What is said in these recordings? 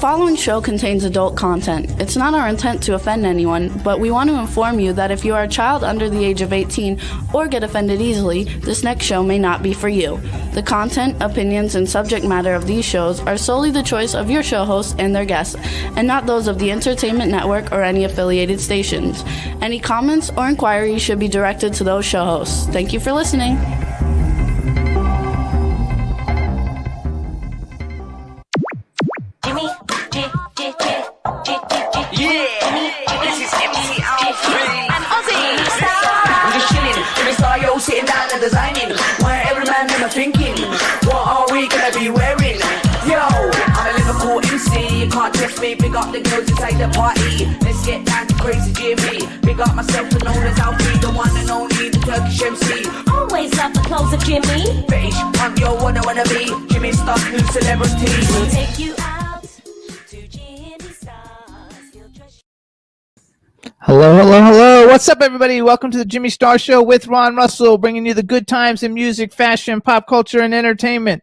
following show contains adult content. It's not our intent to offend anyone, but we want to inform you that if you are a child under the age of 18 or get offended easily, this next show may not be for you. The content, opinions, and subject matter of these shows are solely the choice of your show hosts and their guests, and not those of the Entertainment Network or any affiliated stations. Any comments or inquiries should be directed to those show hosts. Thank you for listening. Sitting down and designing, where every man never thinking, what are we gonna be wearing? Yo, I'm a Liverpool MC, you can't trust me, big up the girls inside the party. Let's get down to crazy Jimmy, big up myself and known as Alfie, the one and only, the Turkish MC. Always love the clothes of Jimmy. Bitch, I'm your wanna be, Jimmy Star, new celebrity. We'll take you out to Jimmy Stars. He'll trust you. Hello. What's up, everybody? Welcome to the Jimmy Star Show with Ron Russell, bringing you the good times in music, fashion, pop culture, and entertainment.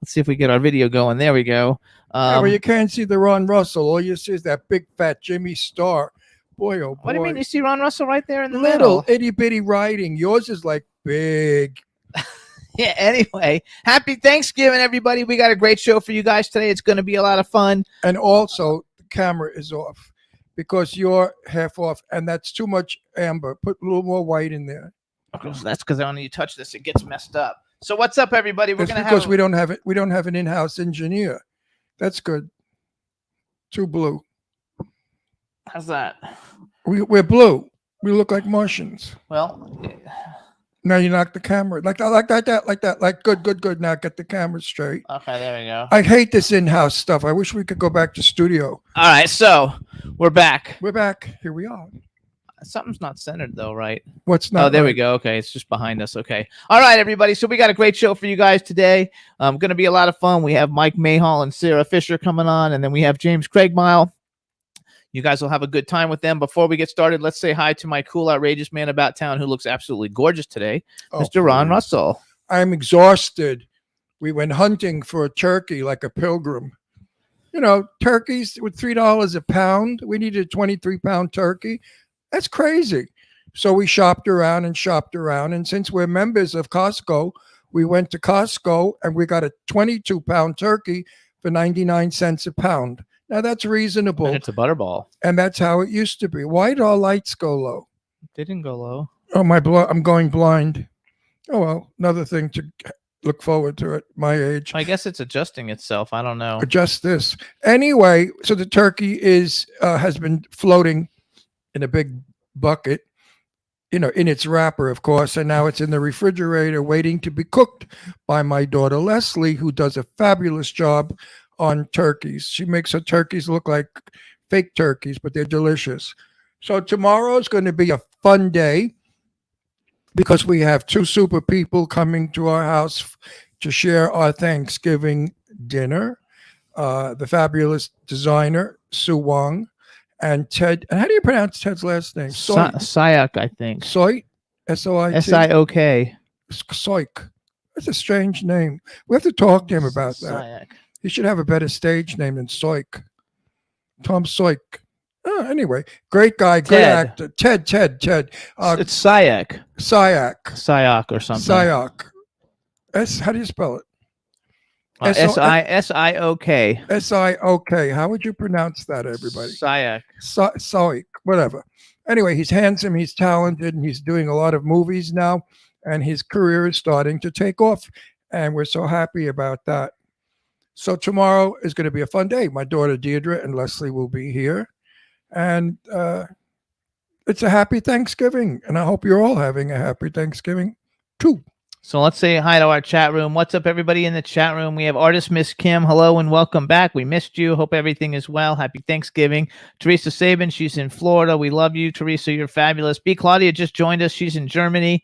Let's see if we get our video going. There we go. Yeah, well, you can't see the Ron Russell. All you see is that big, fat Jimmy Star. Boy, oh boy. What do you mean? You see Ron Russell right there in the Little middle? itty-bitty writing. Yours is like big. Yeah, anyway. Happy Thanksgiving, everybody. We got a great show for you guys today. It's going to be a lot of fun. And also, the camera is off because you're half off, and that's too much amber. Put a little more white in there. Okay, so that's because when you touch this, it gets messed up. So what's up, everybody? We're It's going to because have... we don't have it. We don't have an in-house engineer. That's good. Too blue. How's that? We're blue. We look like Martians. Well... Now you knock the camera like that. Like good. Now get the camera straight. Okay, there we go. I hate this in-house stuff. I wish we could go back to studio. All right, so we're back. We're back. Here we are. Something's not centered, though, right? What's not? Oh, there we right? go. Okay, it's just behind us. Okay. All right, everybody. So we got a great show for you guys today. Going to be a lot of fun. We have Mike Mayhall and Sarah Fisher coming on, and then we have James Craigmile. You guys will have a good time with them. Before we get started, let's say hi to my cool, outrageous man about town who looks absolutely gorgeous today, Mr. Ron Russell. I'm exhausted. We went hunting for a turkey like a pilgrim. You know, turkeys with $3 a pound. We needed a 23-pound turkey. That's crazy. So we shopped around. And since we're members of Costco, we went to Costco and we got a 22-pound turkey for 99 cents a pound. Now, that's reasonable. And it's a butterball. And that's how it used to be. Why did our lights go low? They didn't go low. Oh, I'm going blind. Oh, well, another thing to look forward to at my age. I guess it's adjusting itself. I don't know. Adjust this. Anyway, so the turkey has been floating in a big bucket, you know, in its wrapper, of course, and now it's in the refrigerator waiting to be cooked by my daughter, Leslie, who does a fabulous job on turkeys. She makes her turkeys look like fake turkeys, but they're delicious. So tomorrow is going to be a fun day because we have two super people coming to our house to share our Thanksgiving dinner. The fabulous designer, Sue Wong, and Ted. And how do you pronounce Ted's last name? Sayak, I think. Soik? S-O-I-T? S-I-O-K. Soik. That's a strange name. We have to talk to him about that. Sayak. He should have a better stage name than Soik. Tom Soik. Oh, anyway, great guy, good actor. Ted. It's Sayak. Sayak or something. Sayak. How do you spell it? S-I-O-K. S-I-O-K. How would you pronounce that, everybody? Sayak. Soik, whatever. Anyway, he's handsome, he's talented, and he's doing a lot of movies now, and his career is starting to take off, and we're so happy about that. So tomorrow is going to be a fun day. My daughter Deirdre and Leslie will be here. And it's a happy Thanksgiving. And I hope you're all having a happy Thanksgiving too. So let's say hi to our chat room. What's up, everybody in the chat room? We have artist Miss Kim. Hello and welcome back. We missed you. Hope everything is well. Happy Thanksgiving. Teresa Sabin, she's in Florida. We love you, Teresa. You're fabulous. B. Claudia just joined us. She's in Germany.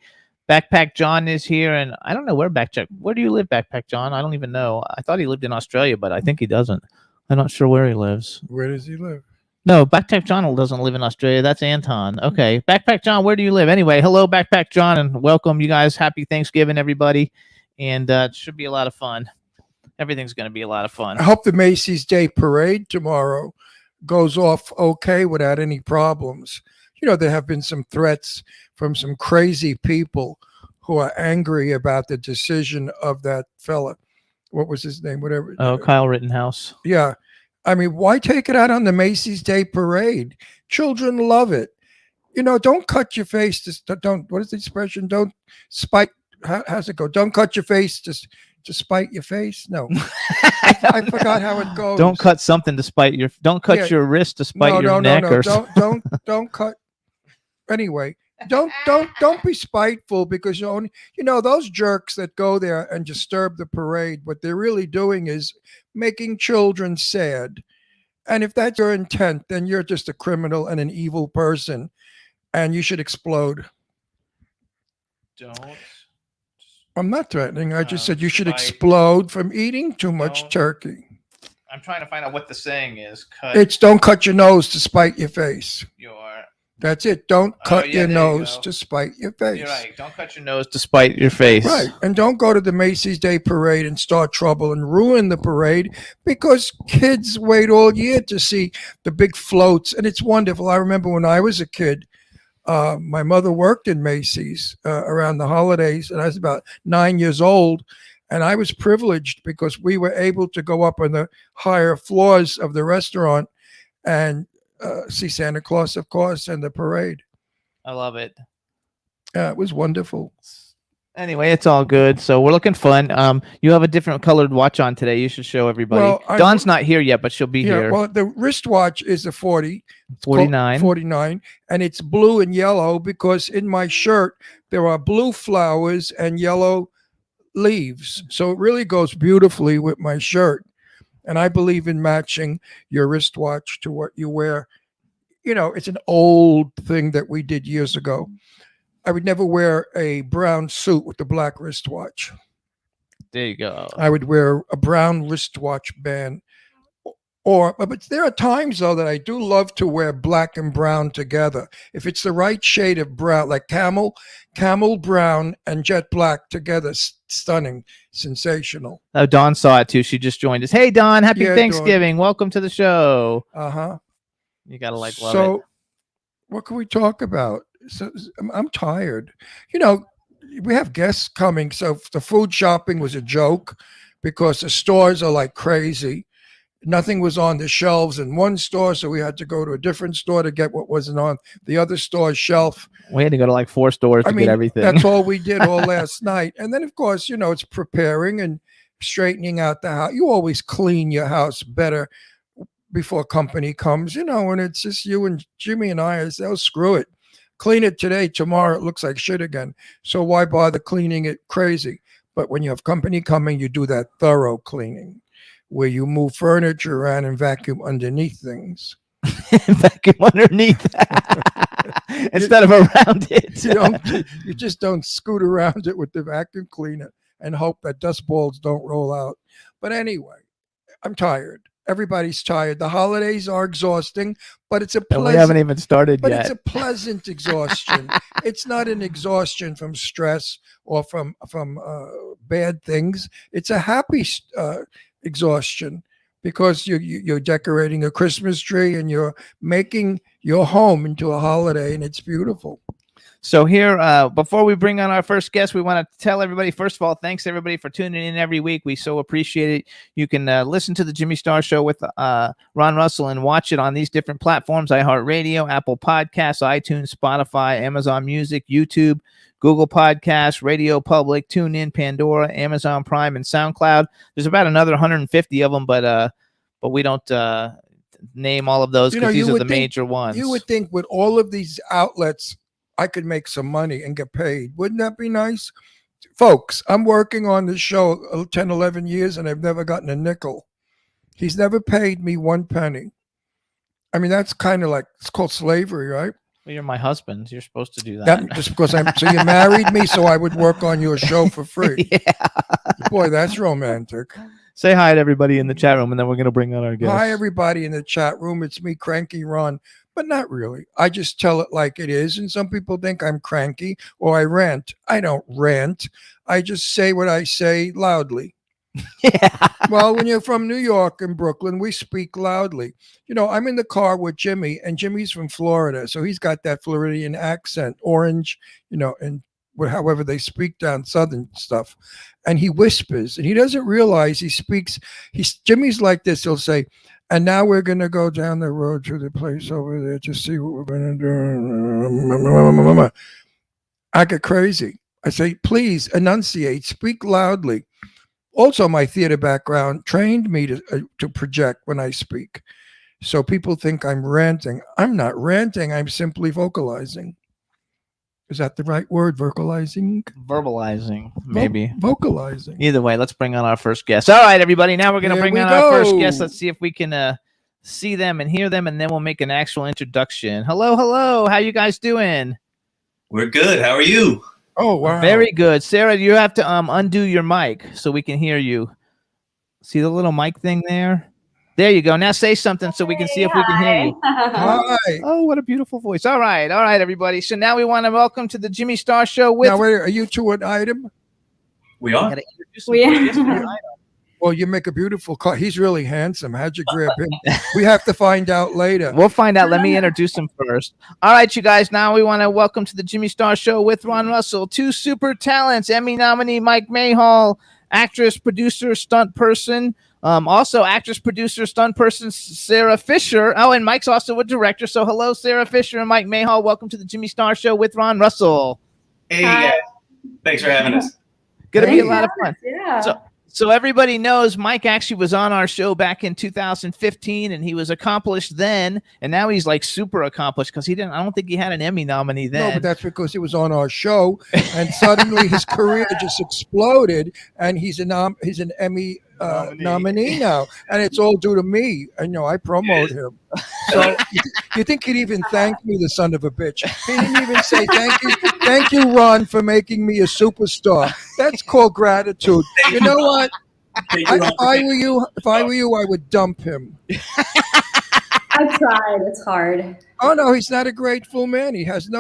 Backpack John is here, and I don't know where do you live, Backpack John? I don't even know. I thought he lived in Australia, but I think he doesn't. I'm not sure where he lives. Where does he live? No, Backpack John doesn't live in Australia. That's Anton. Okay, Backpack John, where do you live? Anyway, hello, Backpack John, and welcome, you guys. Happy Thanksgiving, everybody, and it should be a lot of fun. everything's going to be a lot of fun. I hope the Macy's Day Parade tomorrow goes off okay without any problems. You know, there have been some threats from some crazy people who are angry about the decision of that fella. What was his name? Whatever. Oh, Kyle Rittenhouse. Yeah. I mean, why take it out on the Macy's Day Parade? Children love it. You know, don't cut your face. Don't, what is the expression? Don't spite. How's it go? Don't cut your face to spite your face. No, I forgot how it goes. Don't cut something to spite your. Don't cut Yeah. your wrist to spite your No. neck. Or Don't cut. Anyway, don't be spiteful because you know those jerks that go there and disturb the parade. What they're really doing is making children sad. And if that's your intent, then you're just a criminal and an evil person, and you should explode. Don't. I'm not threatening. I just said you should Spite. explode from eating too much Don't. turkey. I'm trying to find out what the saying is. Cut It's don't cut your nose to spite your face. your. That's it. Don't cut yeah, your there you nose go. to spite your face. You're right. Don't cut your nose to spite your face. Right. And don't go to the Macy's Day Parade and start trouble and ruin the parade because kids wait all year to see the big floats. And it's wonderful. I remember when I was a kid, my mother worked in Macy's around the holidays, and I was about 9 years old. And I was privileged because we were able to go up on the higher floors of the restaurant and see Santa Claus, of course, and the parade. I love it. It was wonderful. Anyway, it's all good. So we're looking fun. You have a different colored watch on today. You should show everybody. Well, Dawn's not here yet, but she'll be Yeah, here. well, the wristwatch is a 40. It's called 49. 49, and it's blue and yellow because in my shirt there are blue flowers and yellow leaves. So it really goes beautifully with my shirt. And I believe in matching your wristwatch to what you wear. You know, it's an old thing that we did years ago. I would never wear a brown suit with a black wristwatch. There you go. I would wear a brown wristwatch band. But there are times though that I do love to wear black and brown together. If it's the right shade of brown, like camel brown and jet black together, stunning, sensational. Oh, Dawn saw it too. She just joined us. Hey, Dawn. Happy Yeah, Dawn. Thanksgiving. Welcome to the show. Uh-huh. You gotta love So it. what can we talk about? So I'm tired. You know, we have guests coming. So the food shopping was a joke because the stores are like crazy. Nothing was on the shelves in one store, so we had to go to a different store to get what wasn't on the other store's shelf. We had to go to like 4 stores to get everything. That's all we did all last night. And then, of course, you know, it's preparing and straightening out the house. You always clean your house better before company comes, you know, and it's just you and Jimmy and I say, oh, screw it. Clean it today. Tomorrow it looks like shit again. So why bother cleaning it crazy? But when you have company coming, you do that thorough cleaning where you move furniture around and vacuum underneath things. Vacuum underneath instead of around it. You just don't scoot around it with the vacuum cleaner and hope that dust balls don't roll out. But anyway, I'm tired. Everybody's tired. The holidays are exhausting, but it's a And we haven't pleasant, even started but yet. it's a pleasant exhaustion. It's not an exhaustion from stress or from bad things. It's a happy exhaustion because you're decorating a Christmas tree and you're making your home into a holiday, and it's beautiful. So here, before we bring on our first guest, we want to tell everybody, first of all, thanks everybody for tuning in every week. We so appreciate it. You can listen to the Jimmy Star Show with Ron Russell and watch it on these different platforms: iHeartRadio, Apple Podcasts, iTunes, Spotify, Amazon Music, YouTube, Google Podcasts, Radio Public, TuneIn, Pandora, Amazon Prime, and SoundCloud. There's about another 150 of them, but we don't name all of those because these are the major ones. You would think with all of these outlets, I could make some money and get paid. Wouldn't that be nice? Folks, I'm working on this show 10, 11 years, and I've never gotten a nickel. He's never paid me 1 penny. I mean, that's kind of like, it's called slavery, right? Well, you're my husband. You're supposed to do that. That just because so you married me so I would work on your show for free. Yeah. Boy, that's romantic. Say hi to everybody in the chat room, and then we're going to bring on our guest. Hi, everybody in the chat room. It's me, Cranky Ron, but not really. I just tell it like it is. And some people think I'm cranky or I rant. I don't rant. I just say what I say loudly. Yeah. Well, when you're from New York and Brooklyn, we speak loudly. I'm in the car with Jimmy, and Jimmy's from Florida, so he's got that Floridian accent, orange, and however they speak down southern stuff. And he whispers, and he doesn't realize he speaks. Jimmy's like this. He'll say, "And now we're going to go down the road to the place over there to see what we're going to do." I get crazy. I say, "Please enunciate, speak loudly." Also, my theater background trained me to project when I speak. So people think I'm ranting. I'm not ranting. I'm simply vocalizing. Is that the right word? Vocalizing? Verbalizing, maybe. Vocalizing. Either way, let's bring on our first guest. All right, everybody. Now we're going to Here bring we on our first go. guest. Let's see if we can see them and hear them, and then we'll make an actual introduction. Hello, hello. How you guys doing? We're good. How are you? Oh, wow. Very good. Sarah, you have to undo your mic so we can hear you. See the little mic thing there? There you go. Now say something so we can see if we can hear you. Hi. Oh, what a beautiful voice. All right, everybody. So now we want to welcome to the Jimmy Star Show with... Now, wait, are you two an item? We are. Gotta introduce him We- first. Yes, we are. Well, you make a beautiful car. He's really handsome. How'd you grab him? We have to find out later. We'll find out. Let me introduce him first. All right, you guys. Now we want to welcome to the Jimmy Star Show with Ron Russell, two super talents, Emmy nominee Mike Mayhall, actress, producer, stunt person. Also actress, producer, stunt person Sarah Fisher. Oh, and Mike's also a director. So hello, Sarah Fisher and Mike Mayhall. Welcome to the Jimmy Star Show with Ron Russell. Hey, Hi. guys. Thanks for having us. Gonna be a Hey. lot of fun. Yeah. So everybody knows Mike actually was on our show back in 2015, and he was accomplished then, and now he's like super accomplished because I don't think he had an Emmy nominee then. No, but that's because he was on our show, and suddenly his career just exploded, and he's an Emmy nominee now, and it's all due to me. I know I promote him. So you think he'd even thank me, the son of a bitch? He didn't even say thank you, Ron, for making me a superstar. That's called gratitude. You know what? Thank you, Ron. If I were you, I would dump him. I've tried. It's hard. Oh no, he's not a grateful man. He has he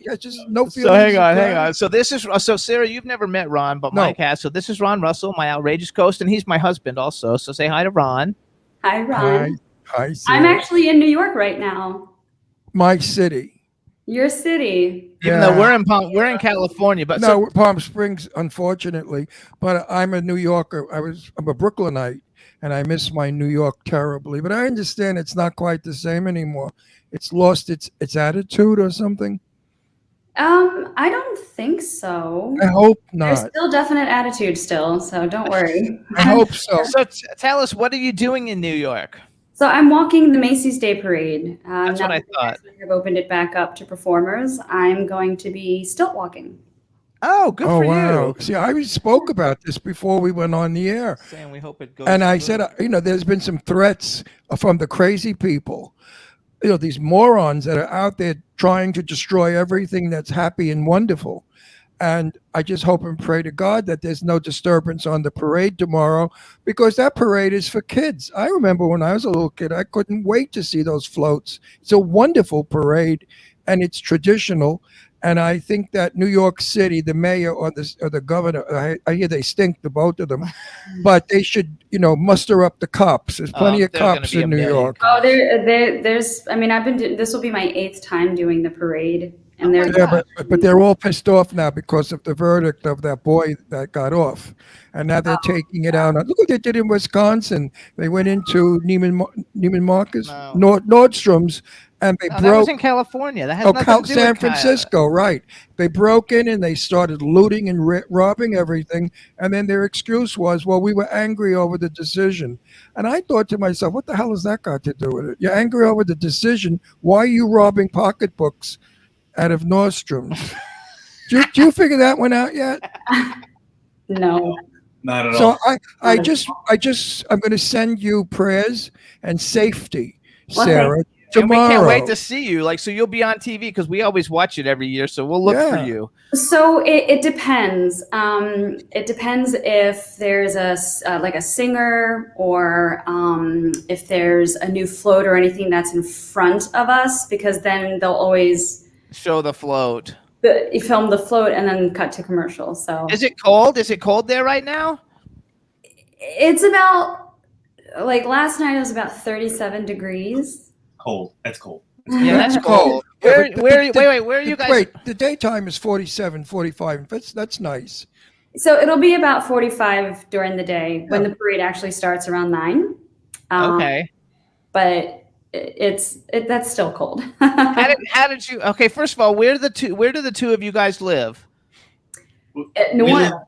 has just no feelings. So hang of on. gratitude. So Sarah, you've never met Ron, but No. Mike has. So this is Ron Russell, my outrageous host, and he's my husband also. So say hi to Ron. Hi, Ron. Hi, I'm Sarah. actually in New York right now. My city. Your city. Even though we're in California, but No, Palm Springs, unfortunately. But I'm a New Yorker. I'm a Brooklynite, and I miss my New York terribly. But I understand it's not quite the same anymore. It's lost its attitude or something. I don't think so. I hope There's not. still definite attitude still, so don't worry. I hope so. so tell us, what are you doing in New York? So I'm walking the Macy's Day Parade. That's now what I that thought. I've opened it back up to performers. I'm going to be stilt walking. Oh, good Oh for wow! you. See, I spoke about this before we went on the air. Saying we hope it goes. And I through. said, there's been some threats from the crazy people, these morons that are out there trying to destroy everything that's happy and wonderful. And I just hope and pray to God that there's no disturbance on the parade tomorrow, because that parade is for kids. I remember when I was a little kid, I couldn't wait to see those floats. It's a wonderful parade, and it's traditional. And I think that New York City, the mayor or the governor, I hear they stink, the both of them, but they should, muster up the cops. There's plenty of There are gonna cops be a in New million York. Oh, there's. I mean, this will be my 8th time doing the parade, and there's. Yeah, but they're all pissed off now because of the verdict of that boy that got off, and now they're taking it out. Look what they did in Wisconsin. They went into Neiman Marcus, No. Nordstrom's, and they Oh, that was broke. in California. That has nothing to do San with Kyle. Francisco, right? They broke in and they started looting and robbing everything. And then their excuse was, "Well, we were angry over the decision." And I thought to myself, "What the hell has that got to do with it? You're angry over the decision. Why are you robbing pocketbooks out of Nordstrom's?" do you figure that one out yet? No. Not at So all. I'm going to send you prayers and safety, Well, Sarah. And we Tomorrow. can't wait to see you. So you'll be on TV because we always watch it every year. So we'll look for Yeah. you. So it depends. It depends if there's a singer or if there's a new float or anything that's in front of us, because then they'll always Show the float. film the float and then cut to commercial. So Is it cold? Is it cold there right now? It's about, like, last night it was about 37 degrees. Cold. That's cold. Yeah, that's Cold. cold. Yeah, Where, but where, wait, where are you guys? Wait, the daytime is 47, 45. That's nice. So it'll be about 45 during the day when the parade actually starts around 9. Okay. But that's still cold. How did you? Okay, first of all, where do the two of you guys live? New We Orleans. live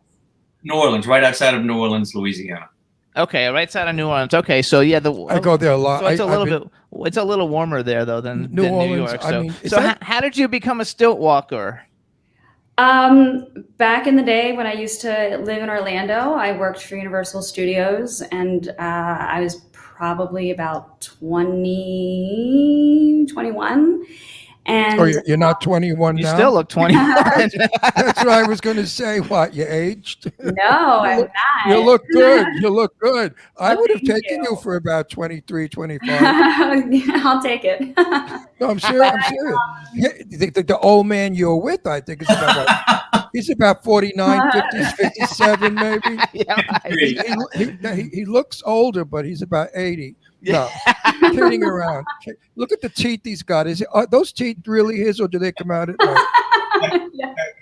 New Orleans, right outside of New Orleans, Louisiana. Okay, right side of New Orleans. Okay, so yeah, I go there a lot. So it's a I've little been- bit. It's a little warmer there though than New New Orleans, York. I So, mean, is so that- how did you become a stilt walker? Back in the day when I used to live in Orlando, I worked for Universal Studios, and I was probably about 20, 21. And Oh, you're not 21 You now? still look 21. That's what I was going to say. What, you aged? no, I'm not. You look good. You look good. I Well, would have thank taken you for about 23, 25. I'll take it. No, I'm serious. I'm serious. Yeah, the old man you're with, I think, is about what? He's about 49, 50, 57, maybe. Yeah, right. He looks older, but he's about 80. No, kidding around. Look at the teeth he's got. Are those teeth really his, or do they come out at night?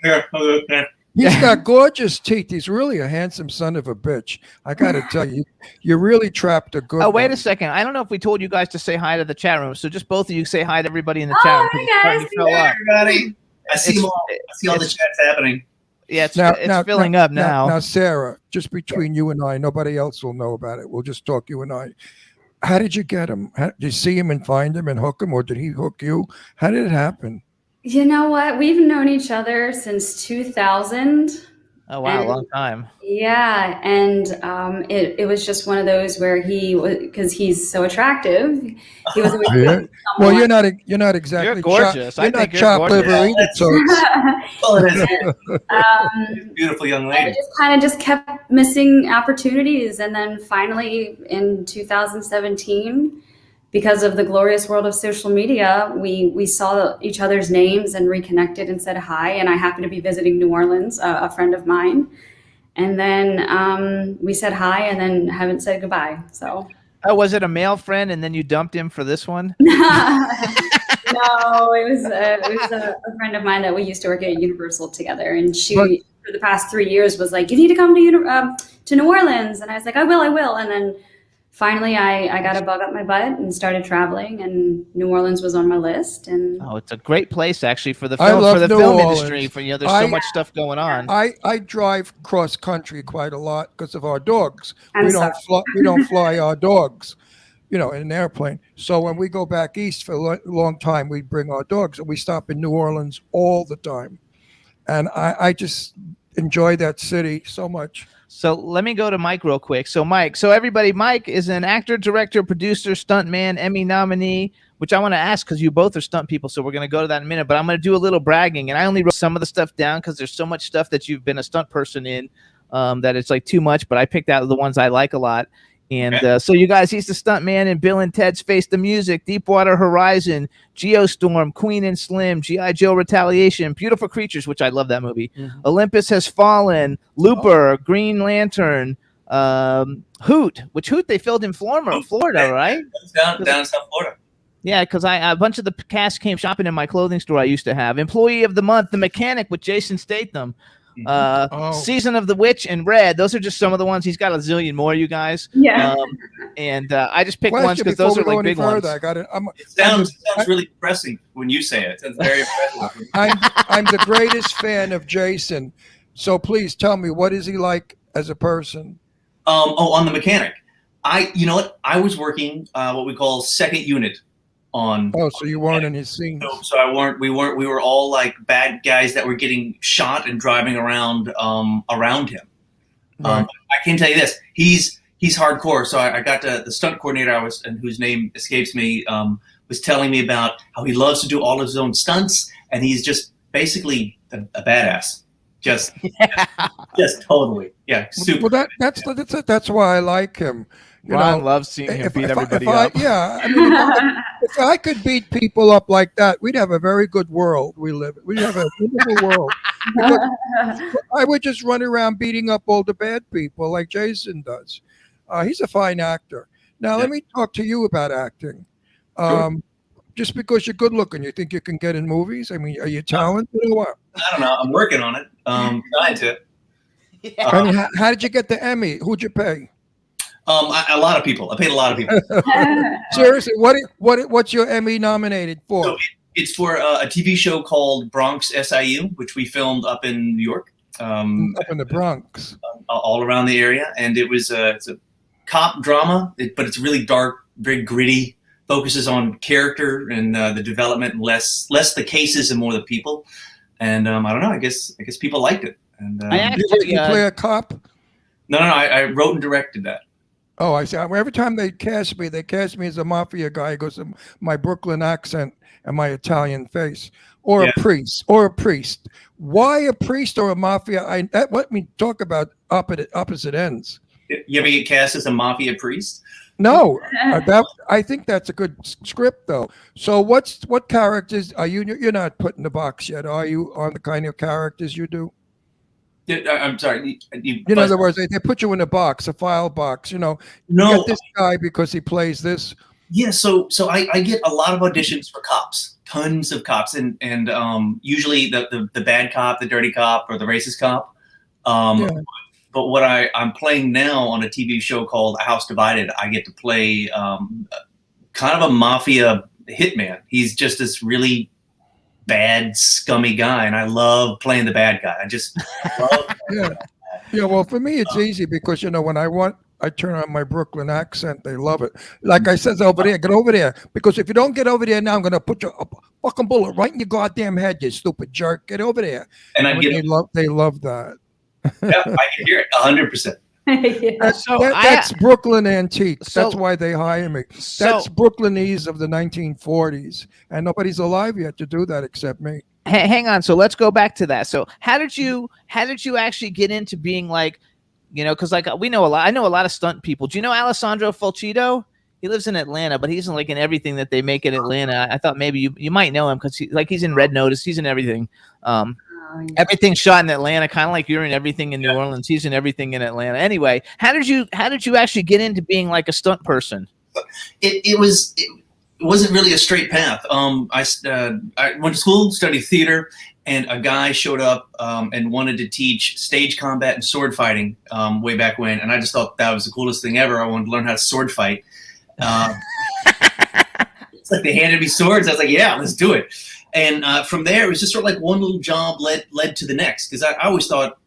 Here, look there. He's got gorgeous teeth. He's really a handsome son of a bitch. I got to tell you, you really trapped a good Oh, wait one. a second. I don't know if we told you guys to say hi to the chat room. So just both of you say hi to everybody in the chat room. 'cause it's starting to hi, fill Hey, up. everybody. I see them all. I see all the it's- chats happening. Yeah, it's filling up now. Now, Sarah, just between you and I, nobody else will know about it. We'll just talk you and I. How did you get him? Did you see him and find him and hook him, or did he hook you? How did it happen? You know what? We've known each other since 2000. Oh wow, a And- long time. Yeah, and it was just one of those where he was, because he's so attractive. He was always Yeah. Well, you're not exactly You're gorgeous. I You're not think you're chopped gorgeous. liver either. So Well, it is. Beautiful young I lady. just kept missing opportunities, and then finally in 2017, because of the glorious world of social media, we saw each other's names and reconnected and said hi. And I happened to be visiting New Orleans, a friend of mine, and then we said hi, and then haven't said goodbye. So Oh, was it a male friend and then you dumped him for this one? no, it was a friend of mine that we used to work at Universal together, and she for the past 3 years was like, "You need to come to New Orleans," and I was like, I will," and then finally I got a bug up my butt and started traveling, and New Orleans was on my list. And Oh, it's a great place actually for the I film love for the New film Orleans. industry. For there's so much stuff going on. I drive cross country quite a lot because of our dogs. I'm we sorry. don't fly our dogs, in an airplane. So when we go back east for a long time, we bring our dogs, and we stop in New Orleans all the time. And I just enjoy that city so much. So let me go to Mike real quick. So Mike, everybody, Mike is an actor, director, producer, stuntman, Emmy nominee, which I want to ask because you both are stunt people. So we're going to go to that in a minute, but I'm going to do a little bragging. And I only wrote some of the stuff down because there's so much stuff that you've been a stunt person in that it's like too much, but I picked out the ones I like a lot. And so you guys, he's the stuntman in Bill and Ted's Face the Music, Deepwater Horizon, Geostorm, Queen and Slim, G.I. Joe Retaliation, Beautiful Creatures, which I love that movie, Olympus Has Fallen, Looper, Green Lantern, Hoot, which Hoot they filmed in Florida, right? Down in South Florida. Yeah, because a bunch of the cast came shopping in my clothing store I used to have. Employee of the Month, The Mechanic with Jason Statham. Season of the Witch and Red. Those are just some of the ones. He's got a zillion more, you guys. yeah. And I just picked ones Question because before those we are go like any big ones. further, I got it. It sounds really depressing when you say it. It sounds very impressive. I'm the greatest fan of Jason. So please tell me, what is he like as a person? On the Mechanic. You know what? I was working what we call second unit on. Oh, so you weren't in his scenes. We were all like bad guys that were getting shot and driving around around him. Right. I can tell you this: he's hardcore. So I got the stunt coordinator and whose name escapes me was telling me about how he loves to do all of his own stunts, and he's just basically a badass. Just totally, yeah, super. Well, that's why I like him. Ron loves seeing him beat everybody up. I mean, if I could beat people up like that, we'd have a very good world we live in. We'd have a wonderful world. Because I would just run around beating up all the bad people like Jason does. He's a fine actor. Now, Yeah. let me talk to you about acting. Sure. Just because you're good looking, you think you can get in movies? I mean, are you talented or what? I don't know. I'm working on it. Trying to. I mean, how did you get the Emmy? Who'd you pay? A lot of people. I paid a lot of people. Seriously, what's your Emmy nominated for? So it's for a TV show called Bronx SIU, which we filmed up in New York, Up in the Bronx. all around the area, and it's a cop drama, but it's really dark, very gritty. Focuses on character and the development, less the cases and more the people. And I don't know. I guess people liked it. And I Did actually, you play a cop? no, I wrote and directed that. Oh, I see. Every time they cast me as a mafia guy because of my Brooklyn accent and my Italian face, or Yeah. a priest, Why a priest or a mafia? Let me talk about opposite ends. You ever get cast as a mafia priest? No, I think that's a good script though. So what characters are you? You're not put in the box yet, are you? On the kind of characters you do? I'm sorry. In other words, they put you in a box, a file box. You know, you No. get this guy because he plays this. Yeah, so I get a lot of auditions for cops, tons of cops, and usually the bad cop, the dirty cop, or the racist cop. Yeah. But what I'm playing now on a TV show called A House Divided, I get to play kind of a mafia hitman. He's just this really bad, scummy guy, and I love playing the bad guy. I just love. Yeah. Well, for me, it's easy because when I turn on my Brooklyn accent. They love it. Like I says over there, get over there. Because if you don't get over there now, I'm going to put a fucking bullet right in your goddamn head, you stupid jerk. Get over there. And I get They love that. Yeah, I can hear it 100%. Yeah. That's Brooklyn antiques. So- That's why they hire me. So- That's Brooklynese of the 1940s, and nobody's alive yet to do that except me. Hang on. So let's go back to that. So how did you actually get into being like, because like I know a lot of stunt people. Do you know Alessandro Fulcito? He lives in Atlanta, but he's in everything that they make in Atlanta. I thought maybe you might know him because he's in Red Notice. He's in everything. Everything's shot in Atlanta, kind of like you're in everything in New Orleans. He's in everything in Atlanta. Anyway, how did you actually get into being like a stunt person? It wasn't really a straight path. I went to school, studied theater, and a guy showed up and wanted to teach stage combat and sword fighting way back when, and I just thought that was the coolest thing ever. I wanted to learn how to sword fight. It's like they handed me swords. I was like, yeah, let's do it. And from there, it was just sort of like one little job led to the next. Because I always thought,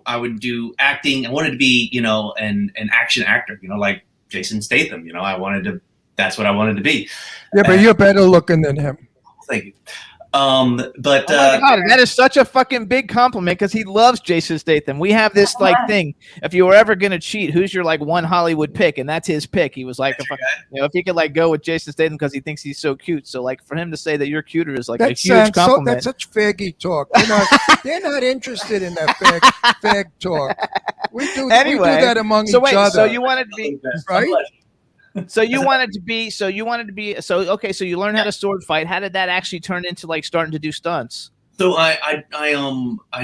I would do acting. I wanted to be, an action actor, like Jason Statham. That's what I wanted to be. Yeah, but you're better looking than him. Thank you. But Oh my God, that is such a fucking big compliment because he loves Jason Statham. We have this thing. If you were ever gonna cheat, who's your one Hollywood pick? And that's his pick. He was like, if he could go with Jason Statham because he thinks he's so cute. So for him to say that you're cuter is a huge compliment. That's such faggy talk. They're not interested in that fag talk. We do that among each other. So you wanted to be right? So you wanted to be so you learned how to sword fight. How did that actually turn into starting to do stunts? So I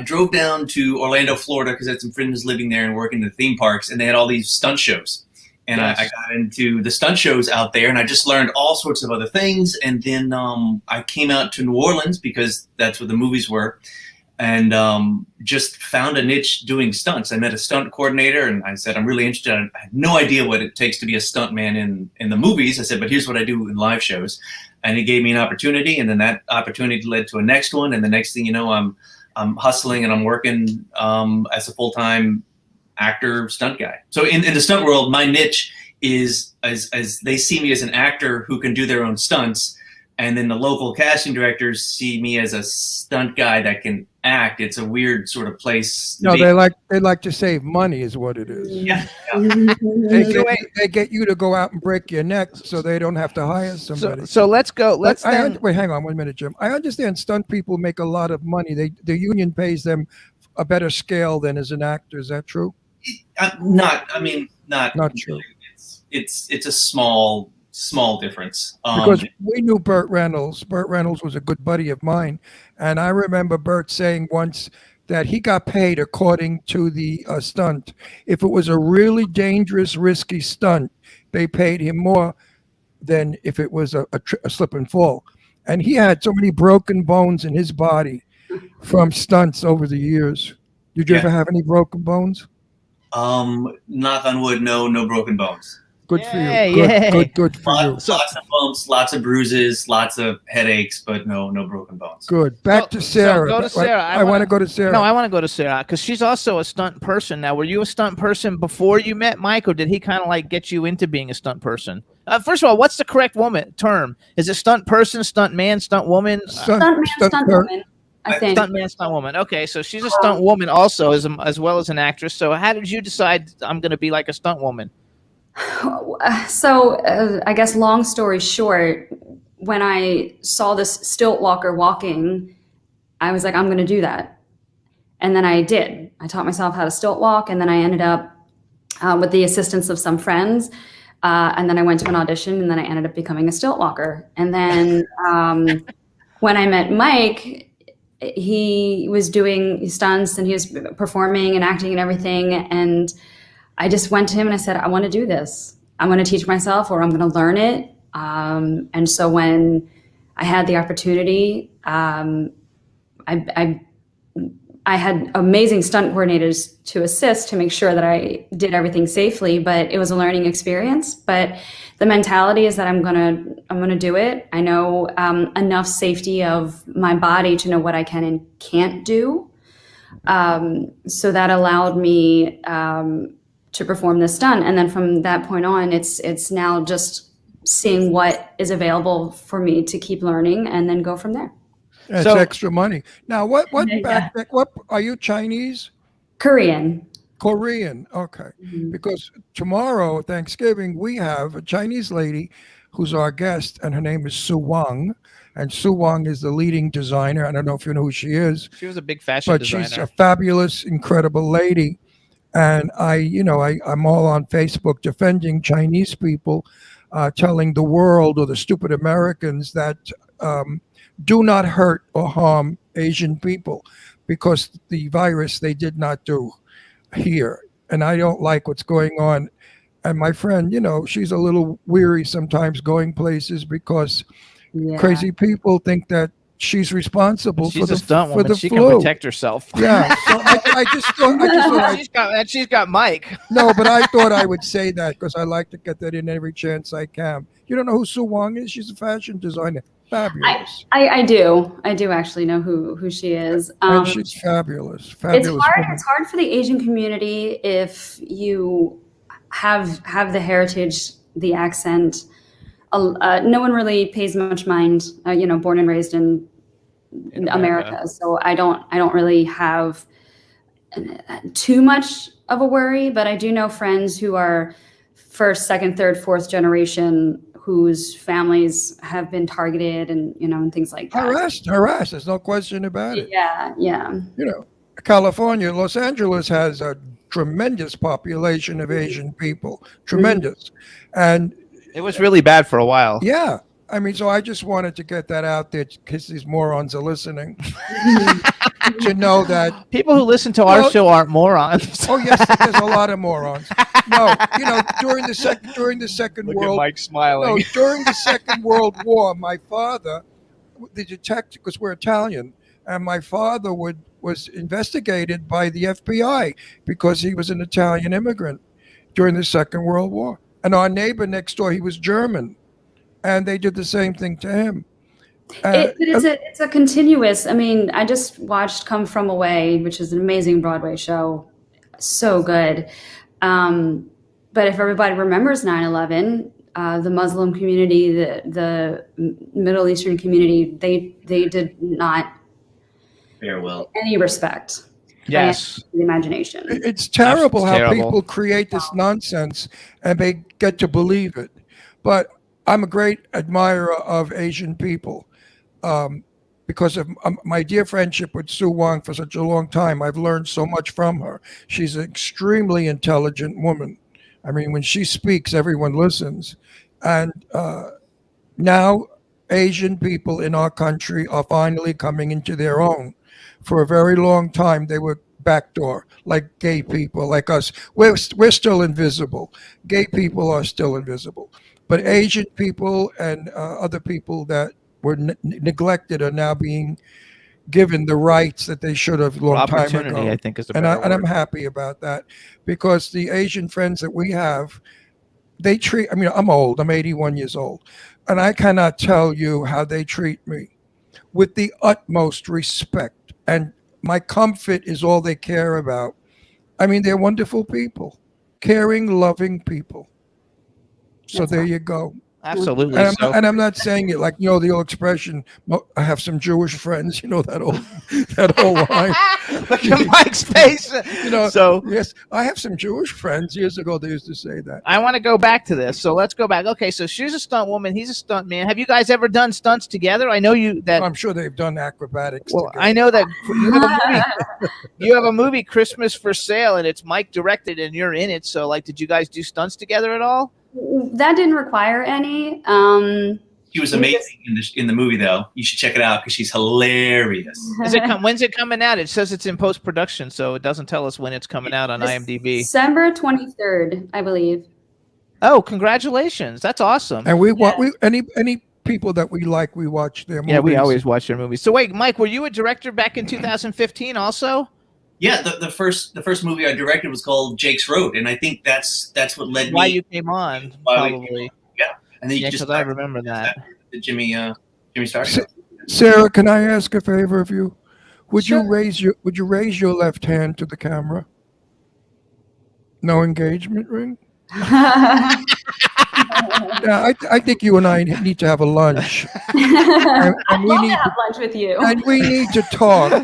drove down to Orlando, Florida, because I had some friends living there and working in the theme parks, and they had all these stunt shows. And Yes. I got into the stunt shows out there, and I just learned all sorts of other things. And then I came out to New Orleans because that's where the movies were, and just found a niche doing stunts. I met a stunt coordinator, and I said, I'm really interested. I had no idea what it takes to be a stuntman in the movies. I said, but here's what I do in live shows. And he gave me an opportunity, and then that opportunity led to a next one. And the next thing you know, I'm hustling and I'm working as a full-time actor stunt guy. So in the stunt world, my niche is as they see me as an actor who can do their own stunts. And then the local casting directors see me as a stunt guy that can act. It's a weird sort of place. No, they like to save money, is what it is. Yeah. They get you to go out and break your neck, so they don't have to hire somebody. So let's go. Wait, hang on 1 minute, Jim. I understand stunt people make a lot of money. The union pays them a better scale than as an actor. Is that true? Not true. It's a small difference. Because we knew Burt Reynolds. Burt Reynolds was a good buddy of mine. And I remember Burt saying once that he got paid according to the stunt. If it was a really dangerous, risky stunt, they paid him more than if it was a slip and fall. And he had so many broken bones in his body from stunts over the years. Did you Yeah. ever have any broken bones? Knock on wood, no broken bones. Good for Yay, you. Good, yay. good, good for you. Lots of bumps, lots of bruises, lots of headaches, but no broken bones. Good. Back So- to so Sarah. go to Sarah. I want to go to Sarah. No, I want to go to Sarah because she's also a stunt person. Now, were you a stunt person before you met Mike, or did he kind of like get you into being a stunt person? First of all, what's the correct term? Is it stunt person, stunt man, stunt woman? Stunt man, stunt woman, I think. Stunt man, stunt woman. Okay, so she's a stunt woman also, as well as an actress. So how did you decide I'm going to be like a stunt woman? So I guess long story short, when I saw this stilt walker walking, I was like, I'm going to do that. And then I did. I taught myself how to stilt walk, and then I ended up with the assistance of some friends. And then I went to an audition, and then I ended up becoming a stilt walker. And then when I met Mike, he was doing stunts and he was performing and acting and everything. And I just went to him and I said, I want to do this. I'm going to teach myself, or I'm going to learn it. And so when I had the opportunity, I had amazing stunt coordinators to assist to make sure that I did everything safely, but it was a learning experience. But the mentality is that I'm gonna do it. I know enough safety of my body to know what I can and can't do. So that allowed me to perform this stunt. And then from that point on, it's now just seeing what is available for me to keep learning and then go from there. That's So- extra money. Now, what Yeah. what are you Chinese? Korean. Korean. Okay. Mhm. Because tomorrow, Thanksgiving, we have a Chinese lady who's our guest, and her name is Su Wang. And Su Wang is the leading designer. I don't know if you know who she is, She was a big fashion but designer. she's a fabulous, incredible lady. And I'm all on Facebook defending Chinese people, telling the world or the stupid Americans that do not hurt or harm Asian people, because the virus they did not do here. And I don't like what's going on. And my friend, she's a little weary sometimes going places because Yeah. crazy people think that she's responsible She's for a stunt for woman. the She flu. can protect herself. Yeah. So I just thought She's got Mike. no, but I thought I would say that because I like to get that in every chance I can. You don't know who Su Wang is? She's a fashion designer. Fabulous. I do. I do actually know who she is. And she's fabulous. It's Fabulous. hard. woman. It's hard for the Asian community if you have the heritage, the accent. No one really pays much mind. Born and raised in America, so I don't really have too much of a worry. But I do know friends who are first, second, third, fourth generation whose families have been targeted and things like that. Harassed. There's no question about it. Yeah. California, Los Angeles has a tremendous population of Asian people. Tremendous. And It was really bad for a while. yeah, I mean, so I just wanted to get that out there because these morons are listening to know that. People who listen to our Well- show aren't morons. Oh yes, there's a lot of morons. No, during the second world smiling. No, during the Second World War, my father, the detective, because we're Italian, and my father was investigated by the FBI because he was an Italian immigrant during the Second World War. And our neighbor next door, he was German, and they did the same thing to him. But it's a continuous. I mean, I just watched Come From Away, which is an amazing Broadway show, so good. But if everybody remembers 9/11, the Muslim community, the Middle Eastern community, they did not Farewell. any respect. Yes. The imagination. It's terrible That's how terrible. people create this nonsense and they get to believe it. But I'm a great admirer of Asian people because of my dear friendship with Su Wang for such a long time. I've learned so much from her. She's an extremely intelligent woman. I mean, when she speaks, everyone listens. And now Asian people in our country are finally coming into their own. For a very long time, they were backdoor, like gay people, like us. We're still invisible. Gay people are still invisible. But Asian people and other people that were neglected are now being given the rights that they should have a long time Opportunity, ago. I think, is a And better I'm word. happy about that, because the Asian friends that we have, they treat, I mean, I'm old, I'm 81 years old, and I cannot tell you how they treat me with the utmost respect. And my comfort is all they care about. I mean, they're wonderful people, caring, loving people. So That's there awesome. you go. Absolutely. And So I'm not saying it like, the old expression, I have some Jewish friends, that old line. look at Mike's face. So Yes, I have some Jewish friends. Years ago, they used to say that. I want to go back to this. So let's go back. Okay, so she's a stunt woman. He's a stunt man. Have you guys ever done stunts together? I know you that. I'm sure they've done acrobatics. Well, together. I know that you have a movie. You have a movie, Christmas for Sale, and it's Mike directed, and you're in it. So, like, did you guys do stunts together at all? That didn't require any. She was amazing in the movie, though. You should check it out because she's hilarious. When's it coming out? It says it's in post production, so it doesn't tell us when it's coming out on IMDb. December 23rd, I believe. Oh, congratulations! That's awesome. And we any people that we like, we watch their movies. Yeah, we always watch their movies. So wait, Mike, were you a director back in 2015 also? Yeah, the first movie I directed was called Jake's Road, and I think that's what led Why me. you came on, Why we probably. And then you Yeah, just because I remember that. Jimmy Stark. Sarah, can I ask a favor of you? Would you Sure. raise your left hand to the camera? No engagement ring? Yeah, I think you and I need to have a lunch. And we Love to need have lunch with you. and we need to talk.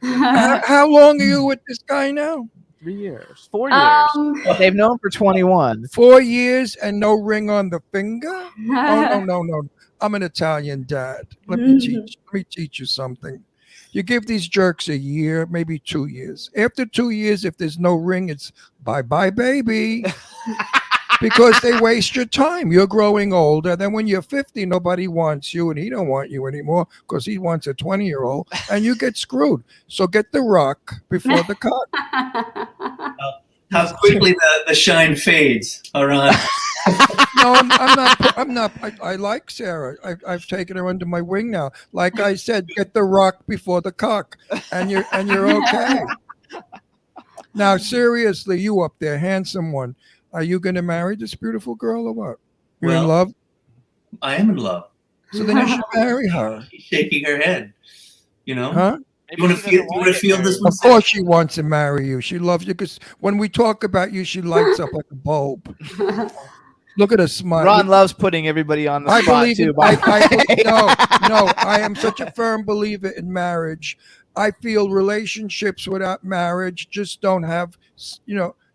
How long are you with this guy now? 3 years, 4 years. They've known for 21. 4 years and no ring on the finger? Oh, no. I'm an Italian dad. Let me teach you something. You give these jerks a year, maybe 2 years. After 2 years, if there's no ring, it's bye-bye, baby. Because they waste your time. You're growing older. Then when you're 50, nobody wants you, and he don't want you anymore because he wants a 20-year-old, and you get screwed. So get the rock before the cut. How quickly the shine fades. All right. No, I'm not. I like Sarah. I've taken her under my wing now. Like I said, get the rock before the cock, and you're okay. Now, seriously, you up there, handsome one, are you going to marry this beautiful girl or what? You're in Well- love, I am in love. so then you should marry her, She's shaking her head. huh? You want to feel this one? Of course, she wants to marry you. She loves you because when we talk about you, she lights up like a bulb. Look at her smile. Ron loves putting everybody on the I spot believe too. in, by the way. no. I am such a firm believer in marriage. I feel relationships without marriage just don't have,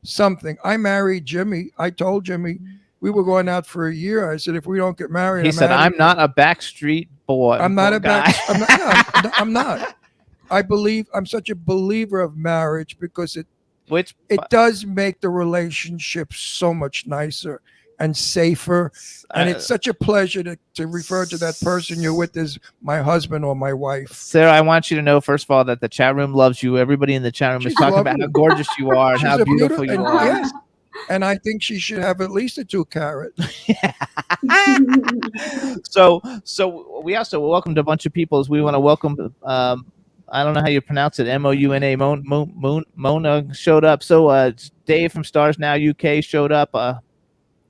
something. I married Jimmy. I told Jimmy we were going out for a year. I said, if we don't get married, He said, out of "I'm here." not a backstreet boy." I'm not a guy. I'm not. I'm such a believer of marriage because it Which does make the relationship so much nicer and safer. And it's such a pleasure to refer to that person you're with as my husband or my wife. Sarah, I want you to know, first of all, that the chat room loves you. Everybody in the chat room is She's talking about lovely. how gorgeous you are and She's how a beautiful you and are. yes, and I think she should have at least a 2 carat. So we also welcomed a bunch of people. As we want to welcome, I don't know how you pronounce it, Mouna. Mona showed up. So Dave from Stars Now UK showed up.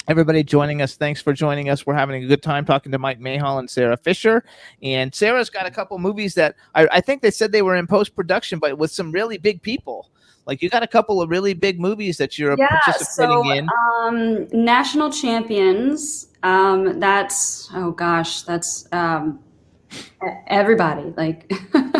Everybody joining us, thanks for joining us. We're having a good time talking to Mike Mahal and Sarah Fisher. And Sarah's got a couple movies that I think they said they were in post-production, but with some really big people. Like you got a couple of really big movies that you're participating in. National Champions. That's everybody. Like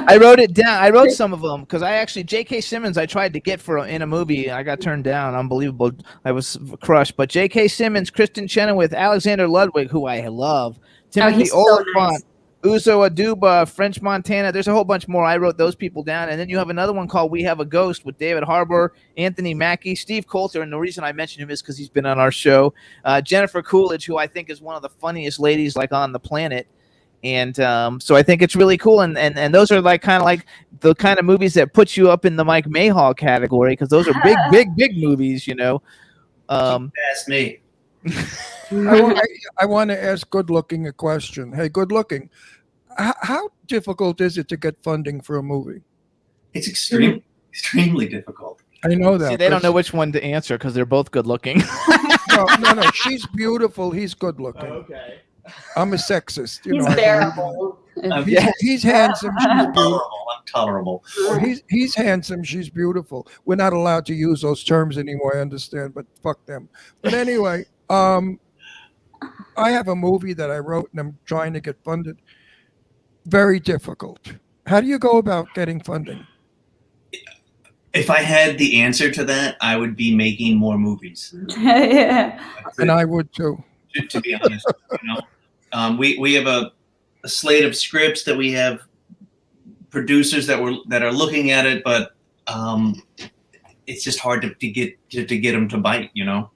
I wrote it down. I wrote some of them because J.K. Simmons I tried to get for in a movie. I got turned down. Unbelievable. I was crushed. But J.K. Simmons, Kristen Chenoweth, Alexander Ludwig, who I love, Timothy he's so Oliphant, nice. Uzo Aduba, French Montana. There's a whole bunch more. I wrote those people down. And then you have another one called We Have a Ghost with David Harbour, Anthony Mackie, Steve Coulter. And the reason I mention him is because he's been on our show. Jennifer Coolidge, who I think is one of the funniest ladies like on the planet. And so I think it's really cool, and those are like kind of like the kind of movies that put you up in the Mike Mayhaw category, because those are big movies, you know. That's me. I want to ask Good Looking a question. Hey, Good Looking, how difficult is it to get funding for a movie? It's extremely difficult. I know that. See, they don't know which one to answer because they're both good looking. No. She's beautiful. He's good looking. Okay. I'm a sexist. You He's know, bearable. He's handsome. She's beautiful. I'm tolerable. He's handsome. She's beautiful. We're not allowed to use those terms anymore. I understand, but fuck them. But anyway, I have a movie that I wrote and I'm trying to get funded. Very difficult. How do you go about getting funding? If I had the answer to that, I would be making more movies. Yeah. And I would too. To be honest, you know, we have a slate of scripts that we have producers that are looking at it, but it's just hard to get them to bite. You know.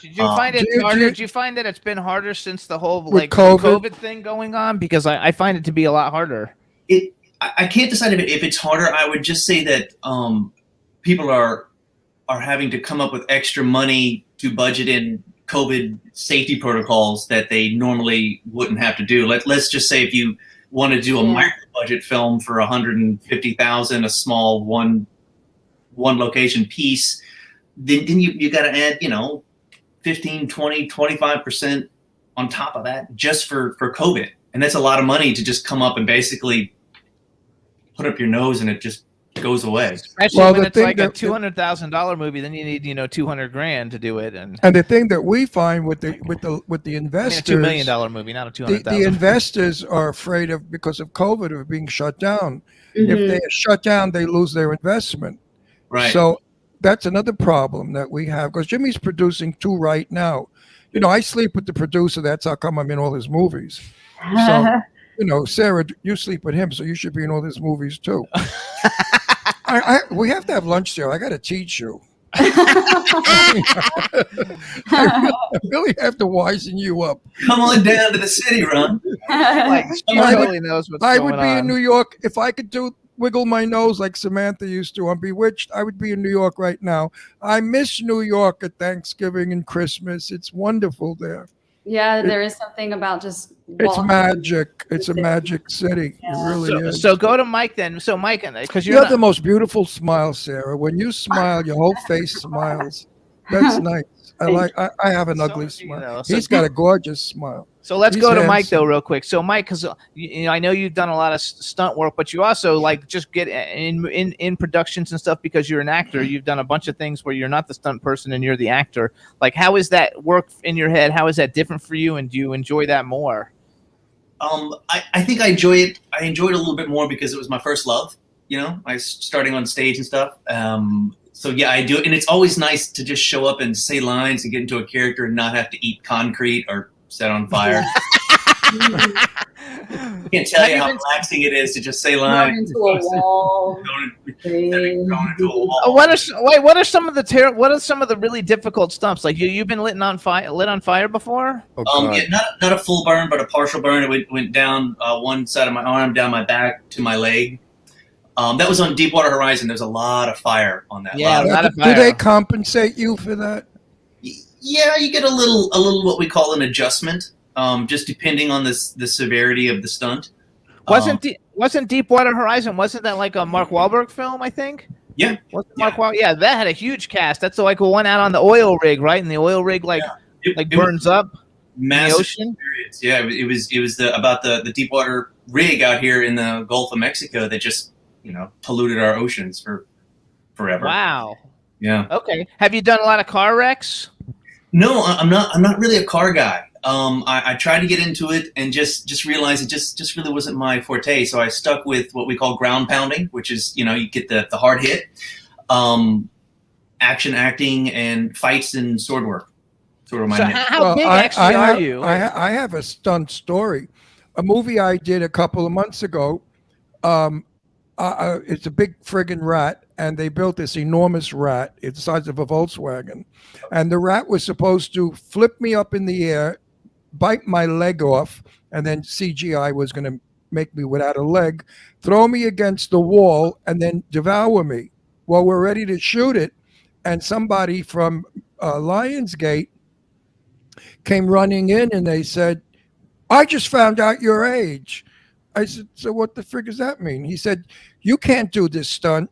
Did you find it harder? Did you find that it's been harder since the whole like COVID thing going on? Because I find it to be a lot harder. I can't decide if it's harder. I would just say that people are having to come up with extra money to budget in COVID safety protocols that they normally wouldn't have to do. Let's just say if you want to do a micro budget film for $150,000, a small one location piece, then you got to add 15, 20, 25% on top of that just for COVID, and that's a lot of money to just come up and basically put up your nose and it just goes away. Especially when it's like a $200,000 movie, then you need $200,000 to do it. And the thing that we find with the investors, $2 million movie, not a $200,000. The investors are afraid of, because of COVID, of being shut down. If they are shut down, they lose their investment. Right. So that's another problem that we have, because Jimmy's producing 2 right now. I sleep with the producer. That's how come I'm in all his movies. So. Sarah, you sleep with him, so you should be in all his movies too. We have to have lunch there. I got to teach you. I really have to wisen you up. Come on down to the city, Ron. Totally knows what's I going would be on. in New York if I could wiggle my nose like Samantha used to on Bewitched. I would be in New York right now. I miss New York at Thanksgiving and Christmas. It's wonderful there. Yeah, there is something about just It's walking. magic. It's a magic city. It really is. So go to Mike then. So Mike, because You have the most beautiful smile, Sarah. When you smile, your whole face smiles. That's nice. I have an ugly smile. He's got a gorgeous smile. So let's He's go to Mike handsome. though, real quick. So Mike, because I know you've done a lot of stunt work, but you also just get in productions and stuff because you're an actor. You've done a bunch of things where you're not the stunt person and you're the actor. Like, how is that work in your head? How is that different for you? And do you enjoy that more? I think I enjoy it. I enjoyed it a little bit more because it was my first love. I was starting on stage and stuff. So yeah, I do it, and it's always nice to just show up and say lines and get into a character and not have to eat concrete or set on fire. I can't tell you how relaxing it is to just say lines. Into a wall. Going into a wall. What are some of the really difficult stunts? Like you've been lit on fire before? Yeah, not a full burn, but a partial burn. It went down one side of my arm, down my back to my leg. That was on Deepwater Horizon. There's a lot of fire on that. Yeah, a lot of Do fire. they compensate you for that? Yeah, you get a little what we call an adjustment, just depending on the severity of the stunt. Wasn't Deepwater Horizon? Wasn't that like a Mark Wahlberg film? I think. Yeah. Mark Wahlberg? Yeah, that had a huge cast. That's like one out on the oil rig, right? And the oil rig It burns up massive in the ocean. Experience. Yeah, it was about the Deepwater rig out here in the Gulf of Mexico that just polluted our oceans for forever. Wow. Yeah. Okay. Have you done a lot of car wrecks? No, I'm not really a car guy. I tried to get into it and just realized it just really wasn't my forte. So I stuck with what we call ground pounding, which is, you get the hard hit, action acting and fights and sword work. Sort of my So niche. how big actually are you? I have a stunt story. A movie I did a couple of months ago. It's a big friggin' rat, and they built this enormous rat. It's the size of a Volkswagen. And the rat was supposed to flip me up in the air, bite my leg off, and then CGI was going to make me without a leg, throw me against the wall, and then devour me. Well, we're ready to shoot it, and somebody from Lionsgate came running in, and they said, "I just found out your age." I said, "So what the frig does that mean?" He said, "You can't do this stunt."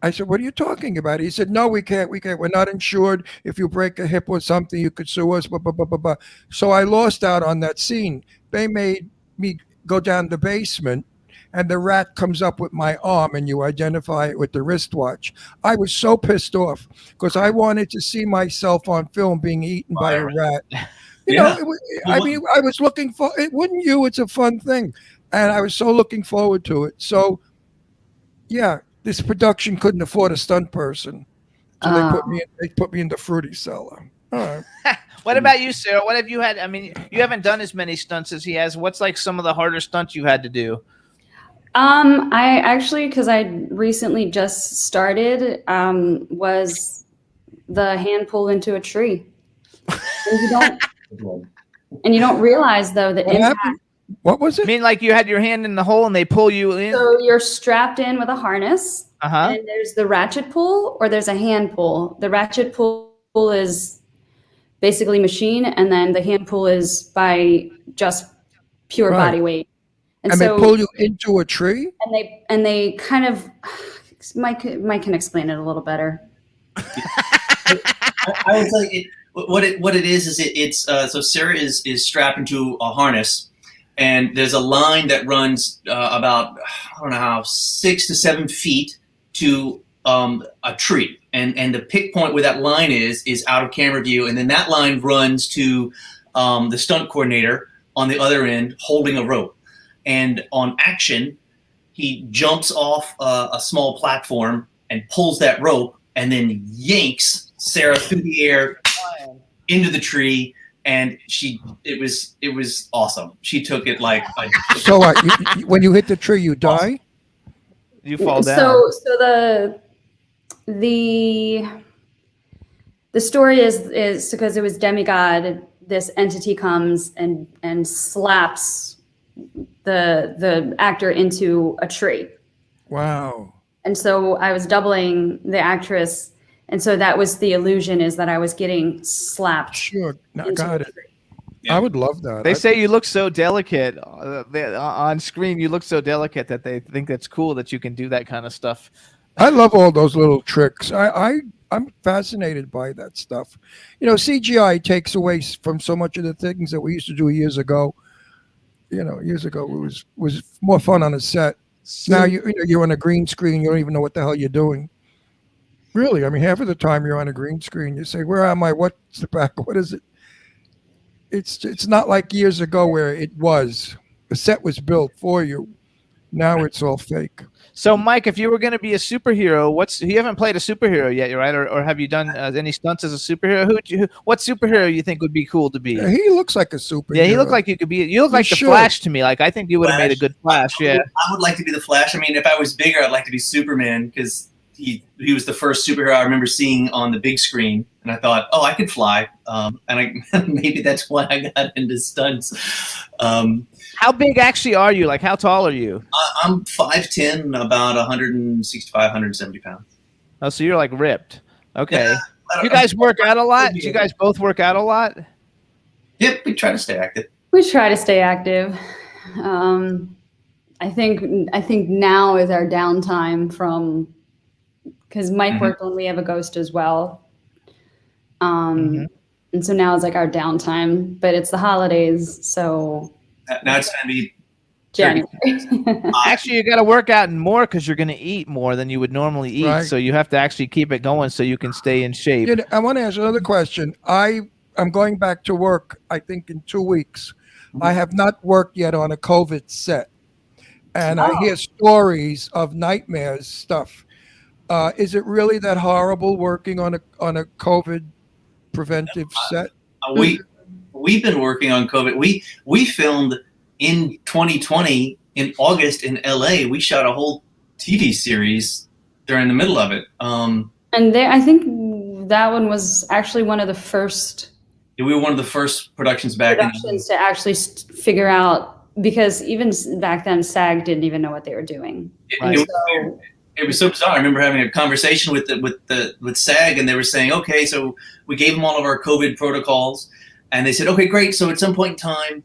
I said, "What are you talking about?" He said, "No, we can't. We can't. We're not insured. If you break a hip or something, you could sue us." Blah, blah, blah, blah, blah. So I lost out on that scene. They made me go down the basement, and the rat comes up with my arm, and you identify it with the wristwatch. I was so pissed off because I wanted to see myself on film being eaten by a rat. You know, I mean, I was looking for it. Wouldn't you? It's a fun thing. And I was so looking forward to it. So, yeah, this production couldn't afford a stunt person. So they put me in the fruity cellar. All right. What about you, Sarah? What have you had? I mean, you haven't done as many stunts as he has. What's like some of the harder stunts you had to do? I actually, because I recently just started, was the hand pull into a tree. And you don't realize though the impact. What was I it? mean, like you had your hand in the hole and they pull you in? So you're strapped in with a harness, Uh-huh. and there's the ratchet pull or there's a hand pull. The ratchet pull is basically machine, and then the hand pull is by just pure Right. body weight. And they pull you into a tree? And they kind of Mike can explain it a little better. I would say what it is it's so Sarah is strapped into a harness, and there's a line that runs about I don't know how 6 to 7 feet to a tree, and the pick point where that line is out of camera view, and then that line runs to the stunt coordinator on the other end holding a rope, and on action he jumps off a small platform and pulls that rope, and then yanks Sarah through the air into the tree, and it was awesome. She took it like So when you hit the tree, you die? You fall down. So the story is because it was Demigod. This entity comes and slaps the actor into a tree. Wow. And so I was doubling the actress, and so that was the illusion, is that I was getting slapped. Sure. Now, into got the it. tree. I would love that. They say you look so delicate on screen. You look so delicate that they think it's cool that you can do that kind of stuff. I love all those little tricks. I'm fascinated by that stuff. You know, CGI takes away from so much of the things that we used to do years ago. You know, years ago it was more fun on a set. Now you're on a green screen. You don't even know what the hell you're doing. Really, I mean, half of the time you're on a green screen. You say, "Where am I? What's the back? What is it?" It's not like years ago where it was. The set was built for you. Now it's all fake. So, Mike, if you were going to be a superhero, you haven't played a superhero yet, right? Or have you done any stunts as a superhero? What superhero you think would be cool to be? He looks like a superhero. Yeah, he looked like you could be. You look like the should. Flash to me. Like I think you would have made a good Flash. Yeah. I would like to be the Flash. I mean, if I was bigger, I'd like to be Superman, because he was the first superhero I remember seeing on the big screen, and I thought, oh, I could fly, and maybe that's why I got into stunts. How big actually are you? Like, how tall are you? I'm 5'10", about 165, 170 pounds. Oh, so you're like ripped. Okay. Yeah, You guys work out a lot? Do you guys both work out a lot? Yep, we try to stay active. We try to stay active. I think now is our downtime from, because Mike worked on We Have a Ghost as well. And so now it's like our downtime, but it's the holidays, so Now it's going to be January. Actually, you got to work out more because you're going to eat more than you would normally eat. Right. So you have to actually keep it going so you can stay in shape. You know, I want to ask another question. I'm going back to work, I think, in 2 weeks. I have not worked yet on a COVID set, and I hear stories of nightmares stuff. Is it really that horrible working on a COVID preventive set? We've been working on COVID. We filmed in 2020 in August in LA. We shot a whole TV series during the middle of it. And I think that one was actually one of the first We were one of the first productions back productions to actually figure out, because even back then SAG didn't even know what they were doing. in. It was so bizarre. I remember having a conversation with SAG, and they were saying, okay, so we gave them all of our COVID protocols, and they said, okay, great. So at some point in time,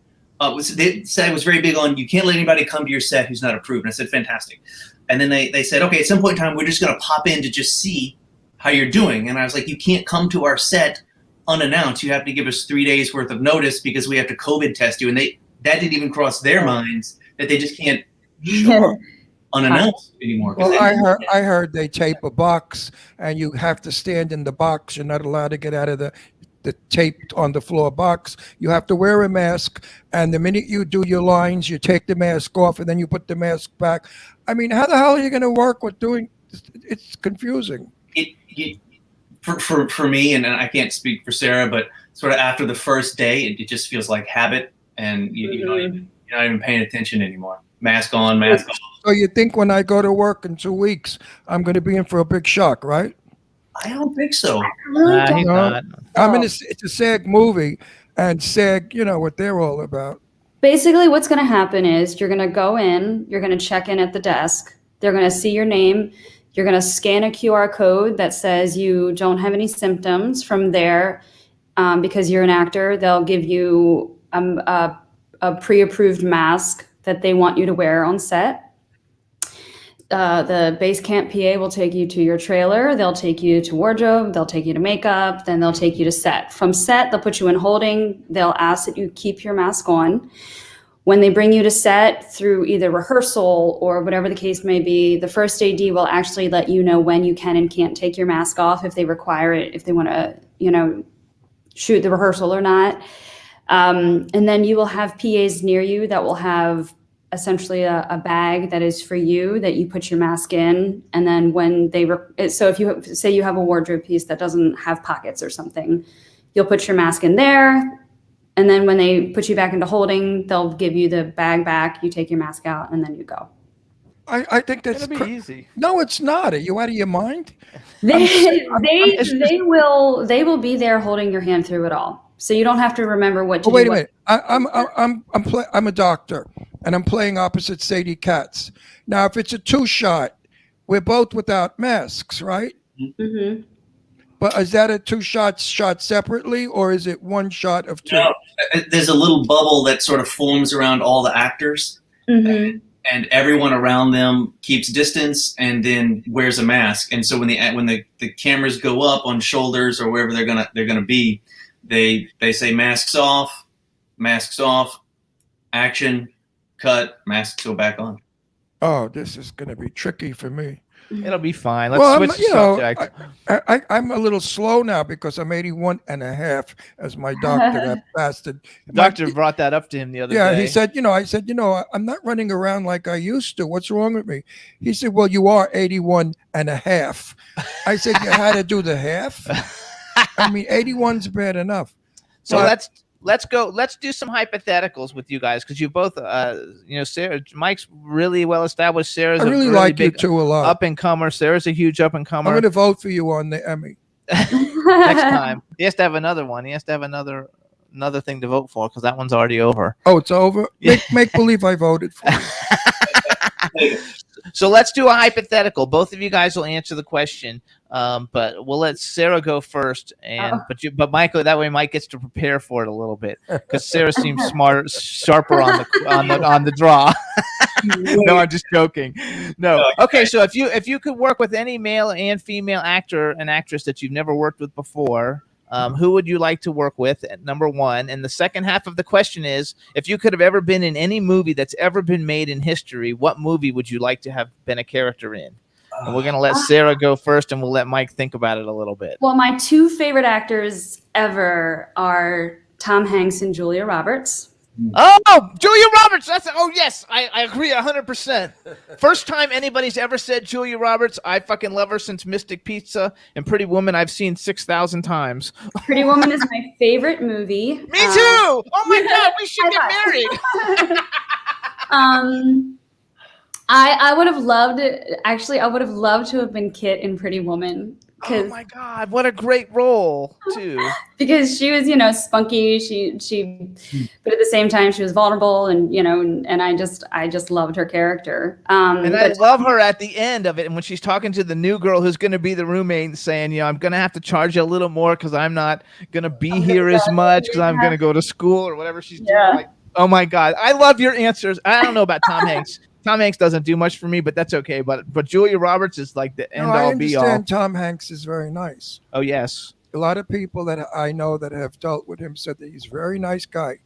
SAG was very big on, you can't let anybody come to your set who's not approved. And I said, fantastic. And then they said, okay, at some point in time, we're just going to pop in to just see how you're doing. And I was like, you can't come to our set unannounced. You have to give us 3 days worth of notice because we have to COVID test you. And that didn't even cross their minds that they just can't show up unannounced anymore. Well, I heard they tape a box and you have to stand in the box. You're not allowed to get out of the taped on the floor box. You have to wear a mask, and the minute you do your lines, you take the mask off and then you put the mask back. I mean, how the hell are you going to work with doing? It's confusing. For me, and I can't speak for Sarah, but sort of after the first day, it just feels like habit, and you're not even paying attention anymore. Mask on, mask off. So you think when I go to work in 2 weeks, I'm going to be in for a big shock, right? I don't think so. He's not. It's a SAG movie, and SAG, you know what they're all about. Basically, what's going to happen is you're going to go in, you're going to check in at the desk. They're going to see your name. You're going to scan a QR code that says you don't have any symptoms. From there, because you're an actor, they'll give you a pre-approved mask that they want you to wear on set. The base camp PA will take you to your trailer. They'll take you to wardrobe. They'll take you to makeup. Then they'll take you to set. From set, they'll put you in holding. They'll ask that you keep your mask on. When they bring you to set through either rehearsal or whatever the case may be, the first AD will actually let you know when you can and can't take your mask off, if they require it, if they want to, shoot the rehearsal or not. And then you will have PAs near you that will have essentially a bag that is for you, that you put your mask in. And then when so if you say you have a wardrobe piece that doesn't have pockets or something, you'll put your mask in there. And then when they put you back into holding, they'll give you the bag back. You take your mask out, and then you go. I think that's It'll be easy. No, it's not. Are you out of your mind? They will be there holding your hand through it all. So you don't have to remember what to do. Wait a minute. I'm a doctor, and I'm playing opposite Sadie Katz. Now, if it's a 2-shot, we're both without masks, right? Mm-hmm. But is that a 2 shots shot separately, or is it 1 shot of 2? No, there's a little bubble that sort of forms around all the actors, and everyone around them keeps distance and then wears a mask. And so when the cameras go up on shoulders or wherever they're gonna be, they say masks off, action, cut, masks go back on. Oh, this is going to be tricky for me. It'll be fine. Let's switch the subject. I'm a little slow now because I'm 81 and a half, as my doctor, that bastard. The doctor brought that up to him the other day. Yeah, he said, I said, I'm not running around like I used to. What's wrong with me? He said, well, you are 81 and a half. I said, you had to do the half? I mean, 81's bad enough. So let's go. Let's do some hypotheticals with you guys, because you both, Sarah, Mike's really well established. Sarah's I really like you two a lot. Up and comer. Sarah's a huge up and comer. I'm going to vote for you on the Emmy next time. He has to have another one. He has to have another thing to vote for, because that one's already over. Oh, it's over. Make believe I voted for you. So let's do a hypothetical. Both of you guys will answer the question, but we'll let Sarah go first. But Michael, that way Mike gets to prepare for it a little bit, because Sarah seems sharper on the draw. No, I'm just joking. No. Okay, so if you could work with any male and female actor and actress that you've never worked with before, who would you like to work with? Number one. And the second half of the question is, if you could have ever been in any movie that's ever been made in history, what movie would you like to have been a character in? And we're going to let Sarah go first, and we'll let Mike think about it a little bit. Well, my 2 favorite actors ever are Tom Hanks and Julia Roberts. Oh, Julia Roberts. Yes, I agree 100%. First time anybody's ever said Julia Roberts. I fucking love her since Mystic Pizza, and Pretty Woman I've seen 6,000 times. Pretty Woman is my favorite movie. Me too. Oh my God, we should get married. I would have loved to have been Kit in Pretty Woman. Oh my God, what a great role too. because she was, spunky. But at the same time, she was vulnerable, and and I just loved her character. And I love her at the end of it, and when she's talking to the new girl who's going to be the roommate, and saying, I'm going to have to charge you a little more because I'm not going to be here as much because I'm going to go to school or whatever she's doing. Like, oh my God, I love your answers. I don't know about Tom Hanks. Tom Hanks doesn't do much for me, but that's okay. But Julia Roberts is like the end all be all. I understand Tom Hanks is very nice. Oh yes, a lot of people that I know that have dealt with him said that he's a very nice guy.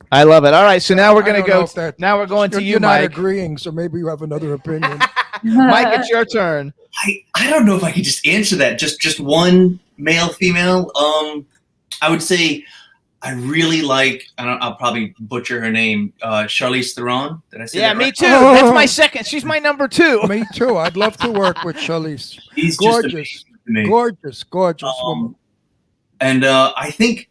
I love it. All right, so now we're going to go. Now we're going to you, You're not Mike. agreeing, so maybe you have another opinion. Mike, it's your turn. I don't know if I could just answer that. Just one male, female. I would say I really like. I'll probably butcher her name. Charlize Theron. Did I say that right? Me too. That's my second. She's my number 2. Me too. I'd love to work with Charlize. She's gorgeous, gorgeous woman. And I think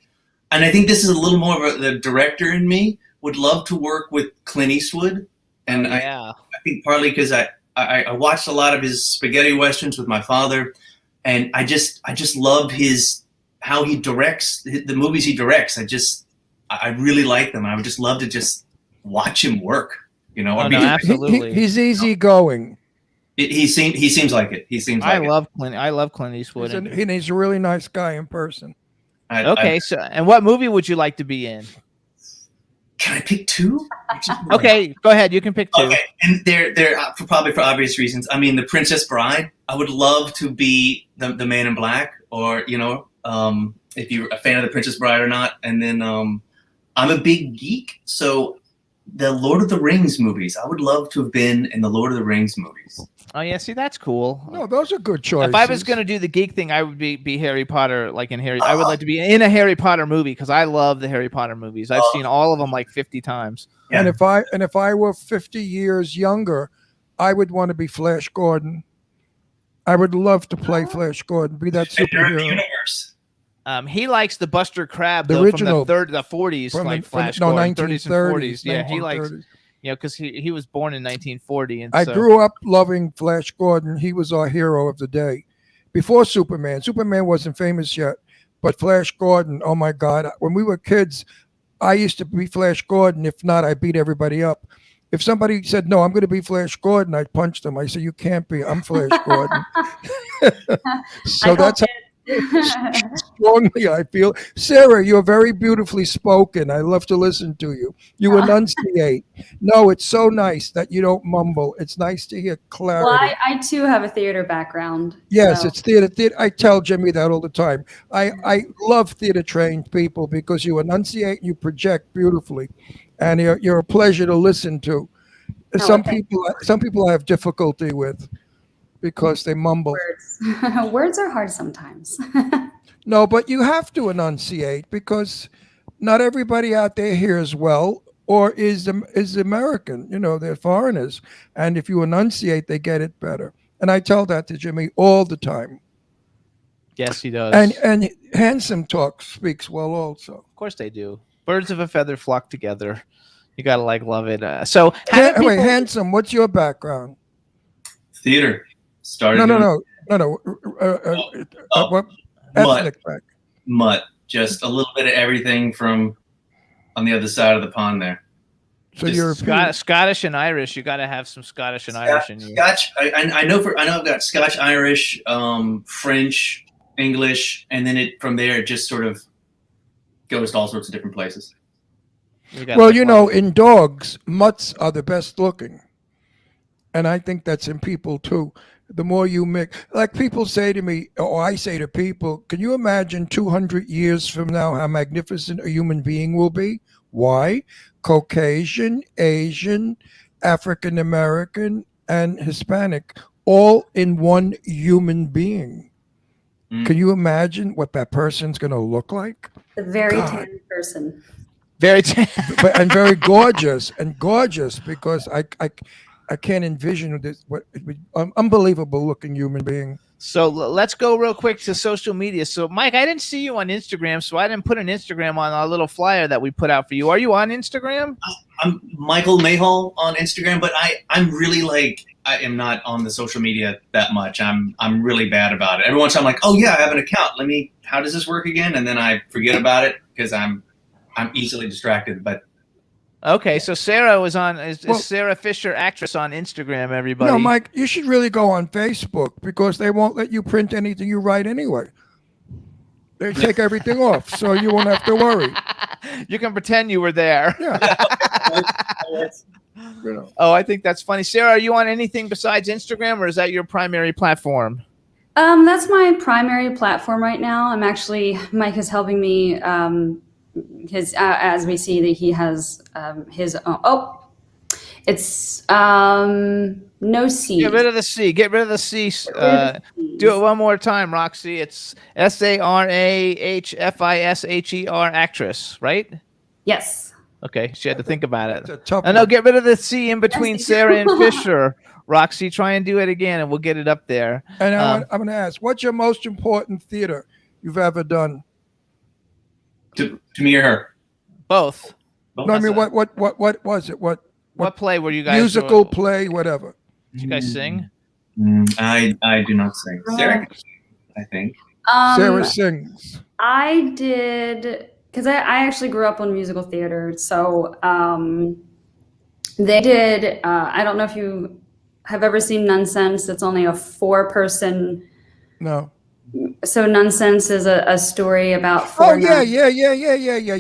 this is a little more of the director in me would love to work with Clint Eastwood. And I think partly because I watched a lot of his spaghetti westerns with my father, and I just love how he directs the movies he directs. I really like them. I would just love to just watch him work. Absolutely. He's easygoing. He seems like it. He seems like I love Clint Eastwood. He's a really nice guy in person. So and what movie would you like to be in? Can I pick 2? Okay, go ahead. You can pick 2. Okay, and they're probably for obvious reasons. I mean, The Princess Bride. I would love to be the Man in Black, or if you're a fan of The Princess Bride or not. And then I'm a big geek, so the Lord of the Rings movies. I would love to have been in the Lord of the Rings movies. Oh yeah, see, that's cool. No, those are good choices. If I was going to do the geek thing, I would be Harry Potter, like in Harry. I would like to be in a Harry Potter movie because I love the Harry Potter movies. I've seen all of them like 50 times. Yeah. And if I were 50 years younger, I would want to be Flash Gordon. I would love to play Flash Gordon, be that superhero. Universe. He likes the Buster Crabbe, the original, from the 40s, like Flash Gordon, 30s and 40s. Yeah, he likes. Because he was born in 1940. And I grew up loving Flash Gordon. He was our hero of the day. Before Superman. Superman wasn't famous yet. But Flash Gordon, oh my God. When we were kids, I used to be Flash Gordon. If not, I beat everybody up. If somebody said, no, I'm going to be Flash Gordon, I'd punch them. I said, you can't be. I'm Flash Gordon. So that's how strongly I feel. Sarah, you're very beautifully spoken. I love to listen to you. You enunciate. No, it's so nice that you don't mumble. It's nice to hear clarity. Well, I too have a theater background. Yes, so. It's theater. I tell Jimmy that all the time. I love theater trained people because you enunciate and you project beautifully, and you're a pleasure to listen to. Some people I have difficulty with because they mumble. Words are hard sometimes. No, but you have to enunciate because not everybody out there hears well or is American. They're foreigners. And if you enunciate, they get it better. And I tell that to Jimmy all the time. Yes, he does. And handsome talk speaks well also. Of course they do. Birds of a feather flock together. You got to love it. Wait, handsome, what's your background? Theater. No. What ethnic background? Mutt. Just a little bit of everything from on the other side of the pond there. So you're Scottish and Irish. You got to have some Scottish and Irish in you. Scotch. I know I've got Scotch, Irish, French, English, and then from there it just sort of goes to all sorts of different places. Well, in dogs, mutts are the best looking, and I think that's in people too. The more you mix, like people say to me, or I say to people, can you imagine 200 years from now how magnificent a human being will be? Why? Caucasian, Asian, African American, and Hispanic, all in one human being. Can you imagine what that person's going to look like? A very tan person. Very and very gorgeous because I can't envision this. Unbelievable looking human being. So let's go real quick to social media. So Mike, I didn't see you on Instagram, so I didn't put an Instagram on our little flyer that we put out for you. Are you on Instagram? I'm Michael Mayhall on Instagram, but I'm really I am not on the social media that much. I'm really bad about it. Every once in a while I'm like, oh yeah, I have an account. How does this work again? And then I forget about it because I'm easily distracted. But Okay, so Sarah was on. Is Well- Sarah Fisher actress on Instagram? Everybody. No, Mike, you should really go on Facebook because they won't let you print anything you write anyway. They take everything off, so you won't have to worry. You can pretend you were there. Yeah. You know. Oh, I think that's funny. Sarah, are you on anything besides Instagram, or is that your primary platform? That's my primary platform right now. Mike is helping me, as we see that he has his own. It's no C. Get rid of the C. Get rid of the C. Do it one more time, Roxy. It's SARAHFISHER actress, right? Yes. Okay, she had to think about It's it. a tough Oh, no, one. get rid of the C in between Yes. Sarah and Fisher. Roxy, try and do it again, and we'll get it up there. And Um, I'm going to ask, what's your most important theater you've ever done? to me or her? Both. Both. No, I mean, what was it? What What play were you guys? musical, play, whatever? Did you guys sing? I do not sing. Sarah, I think. Sarah sings. I did because I actually grew up on musical theater. So they did. I don't know if you have ever seen Nonsense. It's only a 4-person. No. So Nonsense is a story about 4 Oh, yeah. nuns.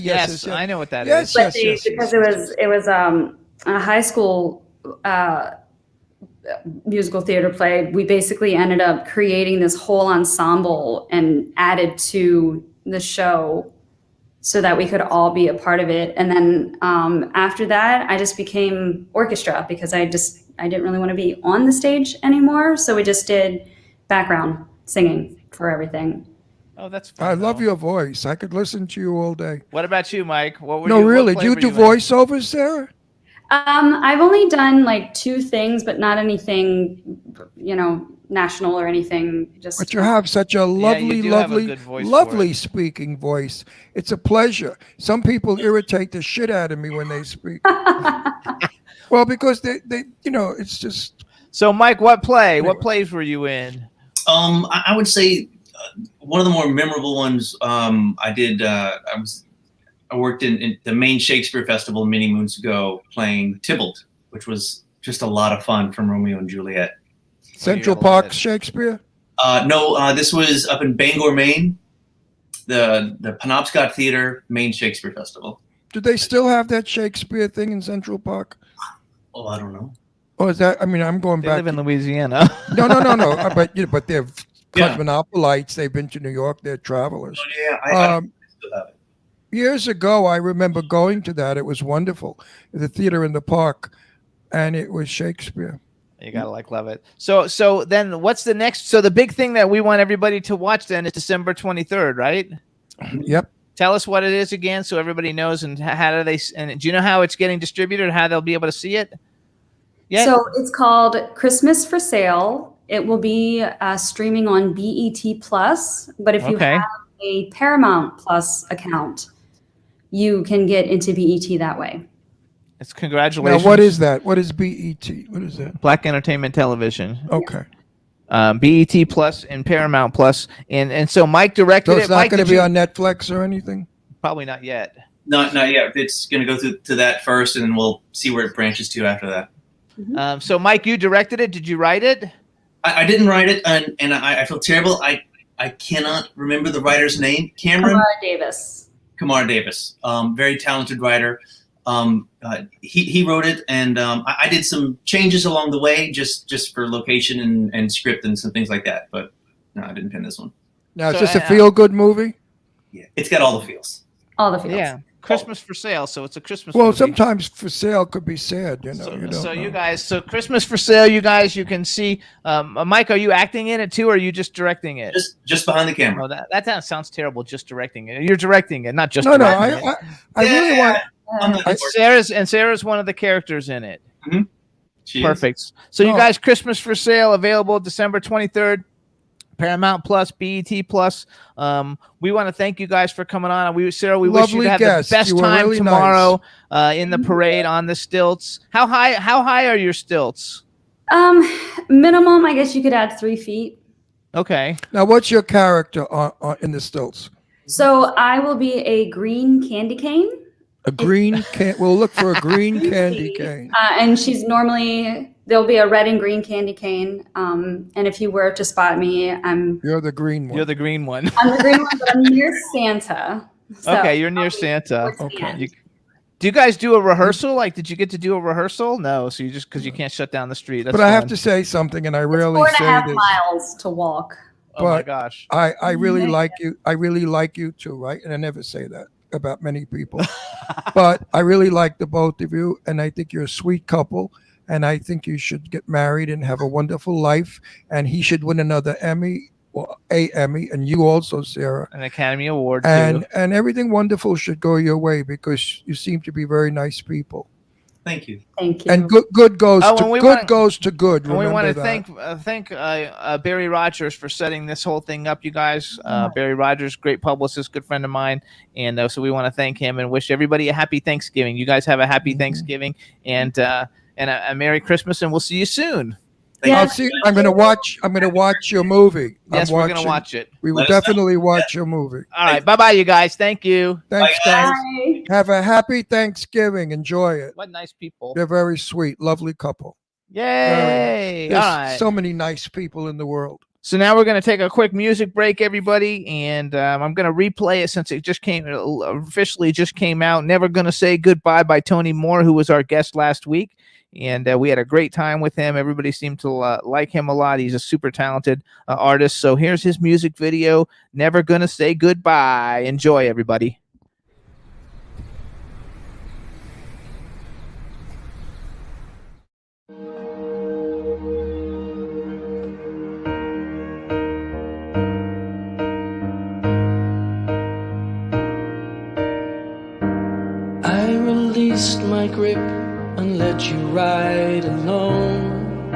Yes, I know what that is. Yes, But yes, they, yes. because it was a high school musical theater play, we basically ended up creating this whole ensemble and added to the show so that we could all be a part of it. And then after that, I just became orchestra because I didn't really want to be on the stage anymore. So we just did background singing for everything. Oh, that's fun. I love though. your voice. I could listen to you all day. What about you, Mike? What were No, you, what really. play Do you were do in? voiceovers, Sarah? I've only done like 2 things, but not anything, national or anything. Just But you have such a lovely, do have a lovely, good voice for lovely it. speaking voice. It's a pleasure. Some people irritate the shit out of me when they speak. Well, because they it's just So, Mike, what play? Anyway. What plays were you in? I would say one of the more memorable ones I did. I worked in the main Shakespeare Festival many moons ago, playing Tybalt, which was just a lot of fun from Romeo and Juliet. Central gotta love Park it. Shakespeare. No, this was up in Bangor, Maine, the Penobscot Theater Maine Shakespeare Festival. Do they still have that Shakespeare thing in Central Park? Oh, I don't know. Or is that? I mean, I'm going They back. live in Louisiana. No. But they're Yeah. cosmopolites. They've been to New York. They're travelers. Oh, yeah, I still have it. Years ago, I remember going to that. It was wonderful. The theater in the park, and it was Shakespeare. You gotta love it. So then what's the next? So the big thing that we want everybody to watch then is December 23rd, right? Yep. Tell us what it is again, so everybody knows. And how do they? And do you know how it's getting distributed? How they'll be able to see it? Yeah. So it's called Christmas for Sale. It will be streaming on BET Plus, but if you Okay. have a Paramount Plus account, you can get into BET that way. It's Now, congratulations. what is that? What is BET? What is that? Black Entertainment Television? Okay. BET Plus and Paramount Plus, and so Mike directed So it's it. not Mike, going to did be you- on Netflix or anything? Probably not yet. Not yet. It's going to go to that first, and then we'll see where it branches to after that. So Mike, you directed it. Did you write it? I didn't write it, and I feel terrible. I cannot remember the writer's name. Cameron Kamara Davis. Kamar Davis, very talented writer. He wrote it, and I did some changes along the way, just for location and script and some things like that. But no, I didn't pen this one. Now, is So, this a feel-good movie? Yeah, it's got all the feels. All the fields. Yeah. Christmas for Sale. So it's a Christmas. Well, movie. sometimes for sale could be sad, you know. So, you don't so you know. guys, so Christmas for Sale, you guys, you can see. Mike, are you acting in it too, or are you just directing it? Just behind the camera. Oh, that sounds terrible. Just directing it. You're directing it, not just No, directing it. I really want. I'm not Sarah's one of the characters in it. She is. Perfect. So you Oh. guys, Christmas for Sale available December 23rd. Paramount Plus, BET Plus. We want to thank you guys for coming on. Sarah, we wish you Lovely to have guests. the best You were time really tomorrow in the parade on the stilts. How high are your stilts? Minimum, I guess you could add 3 feet. Okay. Now, what's your character in the stilts? So I will be a green candy cane. A green can. We'll look for a green candy cane. And there'll be a red and green candy cane. And if you were to spot me, You're the green one. You're the green one. I'm the green one, but I'm near Santa. So Okay, you're near Santa. towards the end. Do you guys do a rehearsal? Like, did you get to do a rehearsal? No, so you just because you can't shut down the street. That's But I have fun. to say something, and I It's rarely 4.5 say this. miles to walk. Oh my but gosh. I really like you. I really like you too, right? And I never say that about many people. But I really like the both of you, and I think you're a sweet couple. And I think you should get married and have a wonderful life. And he should win another Emmy, or a Emmy, and you also, Sarah. An Academy Award too. And everything wonderful should go your way because you seem to be very nice people. Thank you. Thank you. And good goes Oh, to and we good wanna- goes to good. And we Remember want to that. thank Barry Rogers for setting this whole thing up, you guys. Barry Rogers, great publicist, good friend of mine, and so we want to thank him and wish everybody a happy Thanksgiving. You guys have a happy Thanksgiving and a Merry Christmas, and we'll see you soon. I'll see. I'm gonna watch your movie. Yes, I'm we're watching. gonna watch it. We will Let us know. definitely watch your movie. All right, bye bye, you guys. Thank you. Thanks, Bye, guys. guys. Have a happy Thanksgiving. Enjoy it. What nice people. They're very sweet, lovely couple. Yay! There's All right. so many nice people in the world. So now we're going to take a quick music break, everybody, and I'm going to replay it since it officially just came out. Never Gonna Say Goodbye by Tony Moore, who was our guest last week, and we had a great time with him. Everybody seemed to like him a lot. He's a super talented artist. So here's his music video, Never Gonna Say Goodbye. Enjoy, everybody. I released my grip and let you ride alone,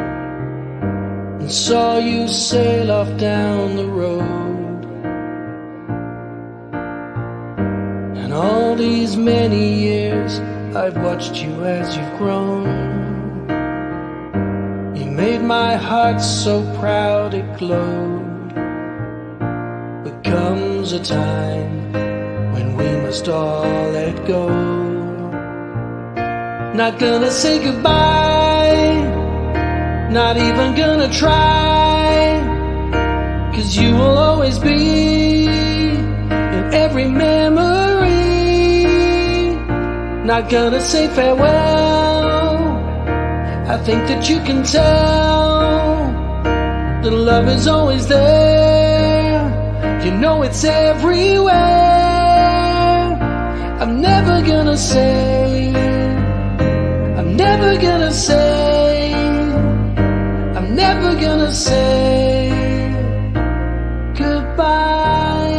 and saw you sail off down the road. And all these many years I've watched you as you've grown. You made my heart so proud it glowed. But comes a time when we must all let go. Not gonna say goodbye, not even gonna try, 'cause you will always be in every memory. Not gonna say farewell, I think that you can tell that love is always there. You know it's everywhere. I'm never gonna say, I'm never gonna say, I'm never gonna say goodbye.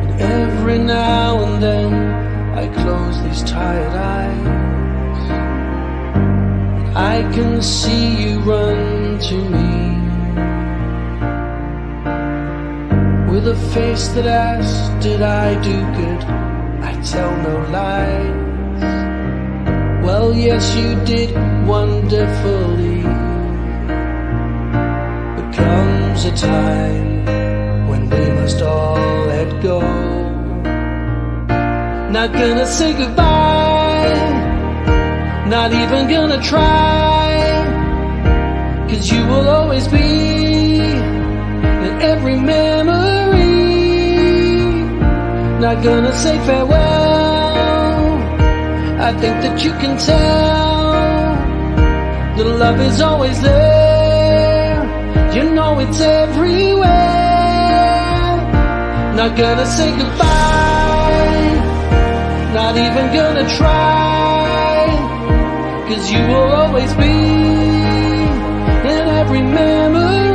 And every now and then I close these tired eyes, I can see you run to me with a face that asks, did I do good? I tell no lies. Well, yes, you did wonderfully. But comes a time when we must all let go. Not gonna say goodbye, not even gonna try, 'cause you will always be in every memory. Not gonna say farewell, I think that you can tell that love is always there. You know it's everywhere. Not gonna say goodbye, not even gonna try, 'cause you will always be in every memory.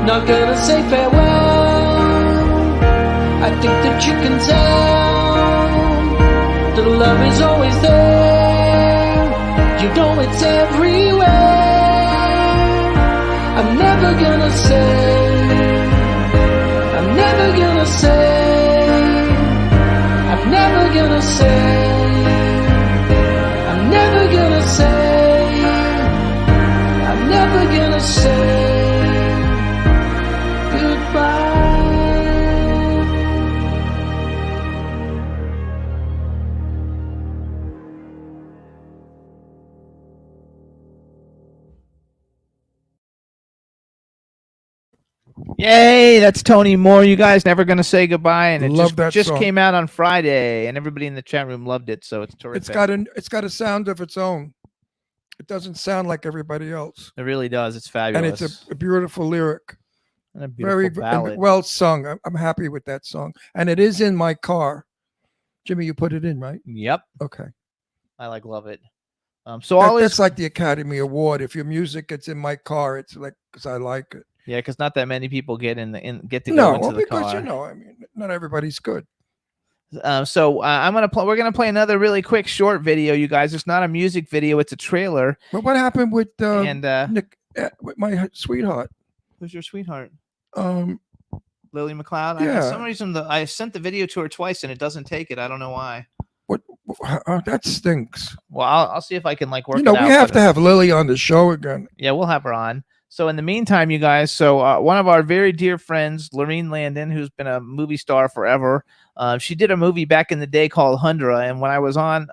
Not gonna say farewell, I think that you can tell that love is always there. You know it's everywhere. I'm never gonna say, I'm never gonna say, I'm never gonna say Yay! That's Tony Moore. You guys never gonna say goodbye, and it Love that just song. came out on Friday, and everybody in the chat room loved it. So it's terrific. It's got a sound of its own. It doesn't sound like everybody else, It really does. It's and fabulous. it's a beautiful lyric. And a beautiful Very ballad. well sung. I'm happy with that song, and it is in my car. Jimmy, you put it in, right? Yep, Okay. I love it. So all That's is like the Academy Award. If your music gets in my car, it's like because I like it. yeah, because not that many people get to go No, into well, the because car. I mean, not everybody's good. So I'm gonna play. We're gonna play another really quick short video, you guys. It's not a music video; it's a trailer. But what happened with And Nick, with my sweetheart? who's your sweetheart? Um, Lily McLeod. Yeah. For some reason, I sent the video to her twice, and it doesn't take it. I don't know why. what? That stinks. Well, I'll see if I can work. You know, it out, we have but- to have Lily on the show again. Yeah, we'll have her on. So in the meantime, you guys, one of our very dear friends, Lorene Landon, who's been a movie star forever, she did a movie back in the day called Hundra, and when I was on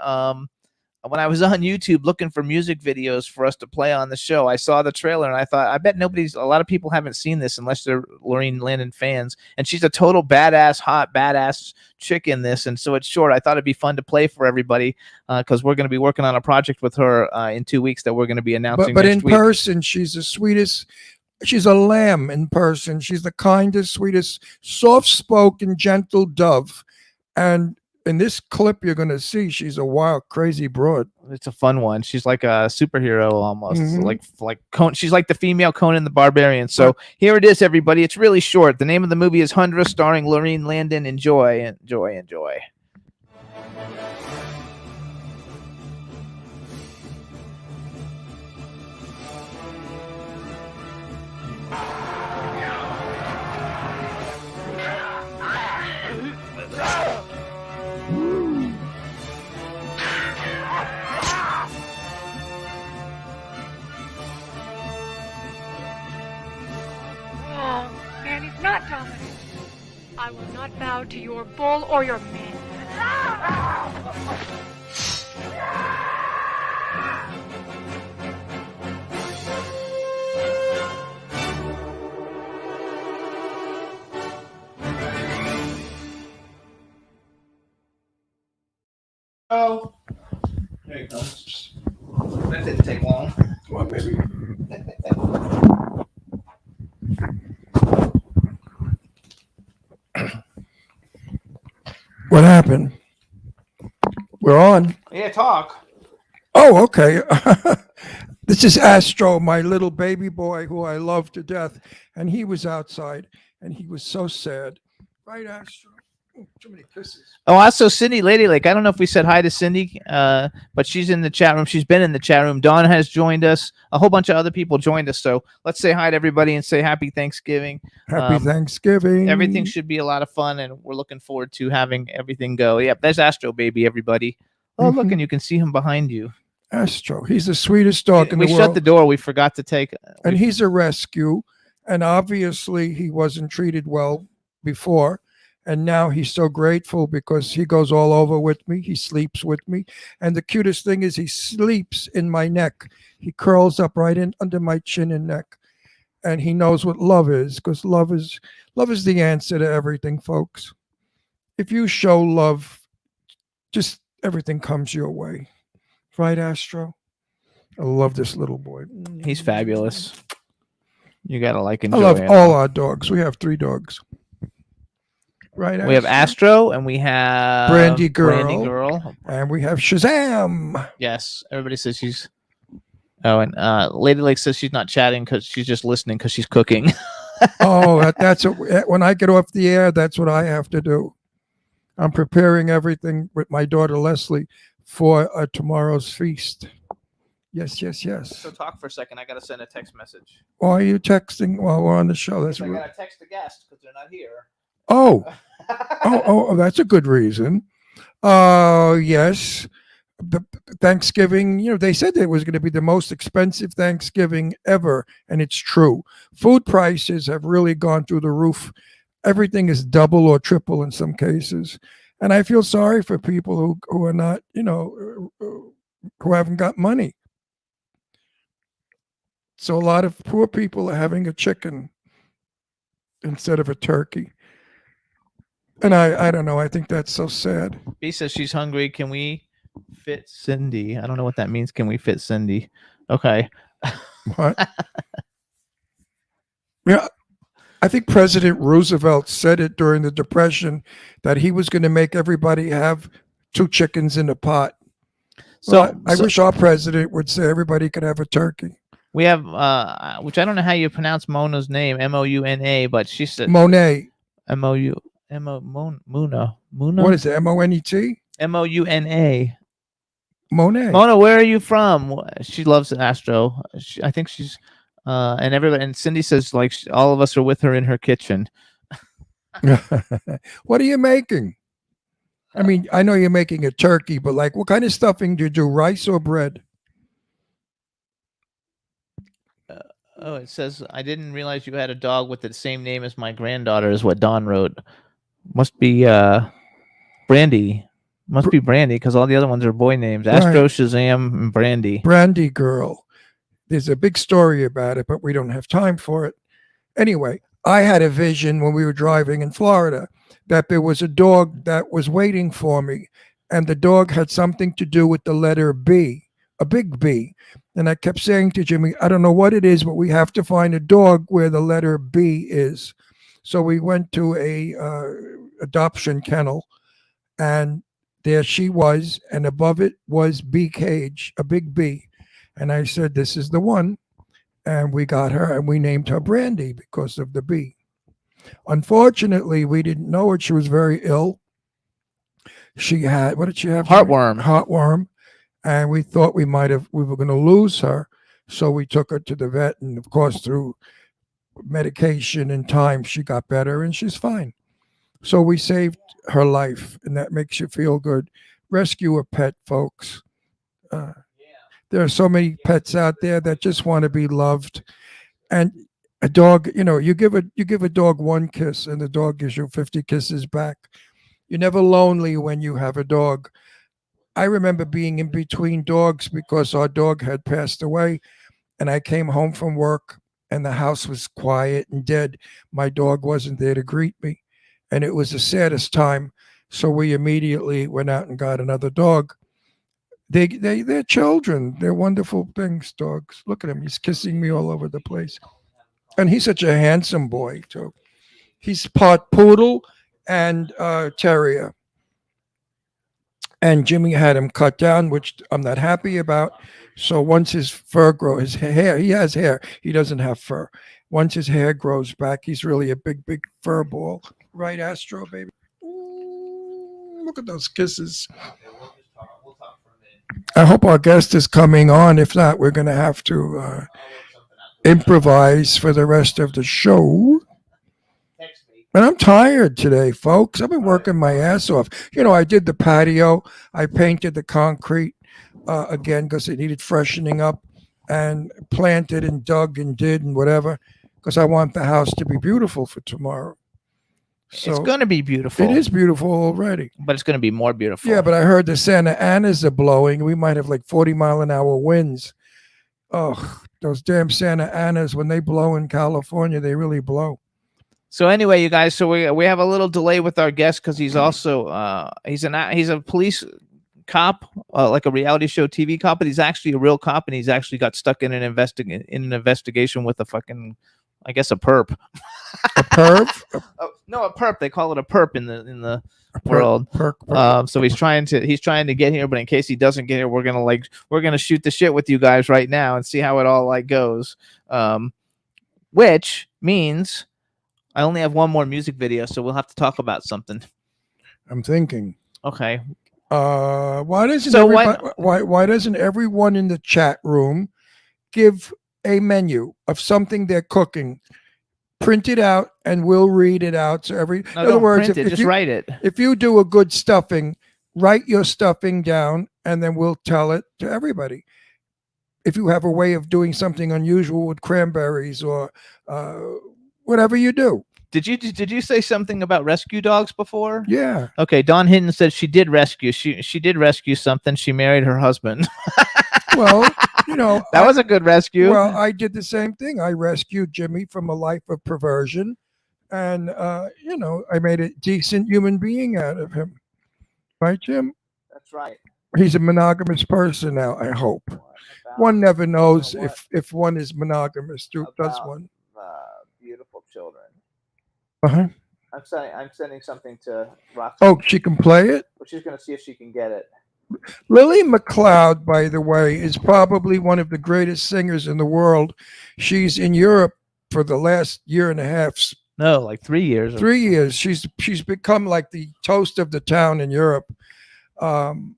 YouTube looking for music videos for us to play on the show, I saw the trailer and I thought, I bet a lot of people haven't seen this unless they're Lorene Landon fans. And she's a total badass chick in this. And so it's short. I thought it'd be fun to play for everybody because we're going to be working on a project with her in 2 weeks that we're going to be announcing. But in next week. person, she's the sweetest. She's a lamb in person. She's the kindest, sweetest, soft-spoken, gentle dove. And in this clip, you're going to see she's a wild, crazy broad. It's a fun one. She's like a superhero almost, Mhm. like Conan. She's like the female Conan the Barbarian. So here it is, everybody. It's really short. The name of the movie is Hundra, starring Lorene Landon. Enjoy. Wrong. Man is not dominant. I will not bow to your bull or your men. Oh, there it comes. That didn't take long. Well, maybe. What happened? We're on. Yeah, talk. Oh, okay. This is Astro, my little baby boy who I love to death. And he was outside and he was so sad. Right, Astro? Oh, too many kisses. Oh, also Cindy Lady Lake. I don't know if we said hi to Cindy, but she's in the chat room. She's been in the chat room. Dawn has joined us. A whole bunch of other people joined us. So let's say hi to everybody and say happy Thanksgiving. Happy Thanksgiving. Everything should be a lot of fun, and we're looking forward to having everything go. Yep, there's Astro Baby, everybody. Oh, look, Mhm. and you can see him behind you. Astro. He's the sweetest dog in We the shut world. the door. We forgot to take. And he's a rescue. And obviously, he wasn't treated well before. And now he's so grateful because he goes all over with me. He sleeps with me. And the cutest thing is he sleeps in my neck. He curls up right in under my chin and neck. And he knows what love is because love is the answer to everything, folks. If you show love, just everything comes your way. Right, Astro? I love this little boy. He's fabulous. You gotta I enjoy love him. all our dogs. We have 3 dogs. Right, We have Astro, and we have Brandy Brandy Girl. Girl. And we have Shazam. Yes, everybody says she's. Oh, and Lady Lake says she's not chatting because she's just listening because she's cooking. Oh, that's when I get off the air, that's what I have to do. I'm preparing everything with my daughter Leslie for tomorrow's feast. Yes. So talk for a second. I gotta send a text message. Why are you texting while we're on the show? That's I rude. gotta text the guest because they're not here. Oh, that's a good reason. Oh, yes. The Thanksgiving, they said it was going to be the most expensive Thanksgiving ever, and it's true. Food prices have really gone through the roof. Everything is double or triple in some cases. And I feel sorry for people who are not, who haven't got money. So a lot of poor people are having a chicken instead of a turkey. And I don't know. I think that's so sad. B says she's hungry. Can we fit Cindy? I don't know what that means. Can we fit Cindy? Okay. What? Yeah, I think President Roosevelt said it during the Depression that he was going to make everybody have 2 chickens in a pot. So, Well, I wish our president would say everybody could have a turkey. we have, which I don't know how you pronounce Mona's name, Mouna, but she said Monet. Mou Muna. What is it? Monet? Mouna. Monet. Mona, where are you from? She loves Astro. I think she's and everybody. And Cindy says like all of us are with her in her kitchen. What are you making? I mean, I know you're making a turkey, but like, what kind of stuffing do you do? Rice or bread? Oh, it says I didn't realize you had a dog with the same name as my granddaughter. Is what Don wrote. Must be Brandy. Must be Brandy because all the other ones are boy names. Astro, Shazam, and Brandy. Brandy Girl. There's a big story about it, but we don't have time for it. Anyway, I had a vision when we were driving in Florida that there was a dog that was waiting for me, and the dog had something to do with the letter B, a big B. And I kept saying to Jimmy, I don't know what it is, but we have to find a dog where the letter B is. So we went to a adoption kennel, and there she was, and above it was B Cage, a big B. And I said, this is the one. And we got her, and we named her Brandy because of the B. Unfortunately, we didn't know it. She was very ill. She had, what did she have? Heartworm. Heartworm. And we thought we were going to lose her. So we took her to the vet. And of course, through medication and time, she got better and she's fine. So we saved her life, and that makes you feel good. Rescue a pet, folks. There are so many pets out there that just want to be loved. And a dog, you give a dog one kiss and the dog gives you 50 kisses back. You're never lonely when you have a dog. I remember being in between dogs because our dog had passed away, and I came home from work and the house was quiet and dead. My dog wasn't there to greet me, and it was the saddest time. So we immediately went out and got another dog. They're children. They're wonderful things, dogs. Look at him. He's kissing me all over the place. And he's such a handsome boy, too. He's part poodle and terrier. And Jimmy had him cut down, which I'm not happy about. So once his fur grows, his hair, he has hair. He doesn't have fur. Once his hair grows back, he's really a big, big fur ball. Right, Astro, baby? Look at those kisses. I hope our guest is coming on. If not, we're going to have to improvise for the rest of the show. And I'm tired today, folks. I've been working my ass off. I did the patio. I painted the concrete again because it needed freshening up, and planted and dug and did and whatever because I want the house to be beautiful for tomorrow. So it's going to be beautiful. It is beautiful already. But it's going to be more beautiful. Yeah, but I heard the Santa Anas are blowing. We might have like 40-mile-an-hour winds. Oh, those damn Santa Anas, when they blow in California, they really blow. So anyway, you guys, so we have a little delay with our guest because he's also he's a police cop, like a reality show TV cop, but he's actually a real cop, and he's actually got stuck in an investigation with a fucking, I guess, a perp. A perp? No, a perp. They call it a perp in the world. Perp. So he's trying to get here, but in case he doesn't get here, we're gonna shoot the shit with you guys right now and see how it all goes. Which means I only have one more music video, so we'll have to talk about something. I'm thinking. Okay. Why doesn't everyone in the chat room give a menu of something they're cooking, print it out, and we'll read it out? So in other words, just write it. If you do a good stuffing, write your stuffing down, and then we'll tell it to everybody. If you have a way of doing something unusual with cranberries or whatever you do. Did you say something about rescue dogs before? Yeah. Okay. Dawn Hinton said she did rescue. She did rescue something. She married her husband. Well, that was a good rescue. Well, I did the same thing. I rescued Jimmy from a life of perversion, And I made a decent human being out of him. Right, Jim? That's right. He's a monogamous person now, I hope. One never knows if one is monogamous. Does one? Beautiful children. Uh-huh. I'm sending something to Roxy. Oh, she can play it? Well, she's going to see if she can get it. Lily McLeod, by the way, is probably one of the greatest singers in the world. She's in Europe for the last year and a half. No, like 3 years. 3 years. She's become like the toast of the town in Europe. And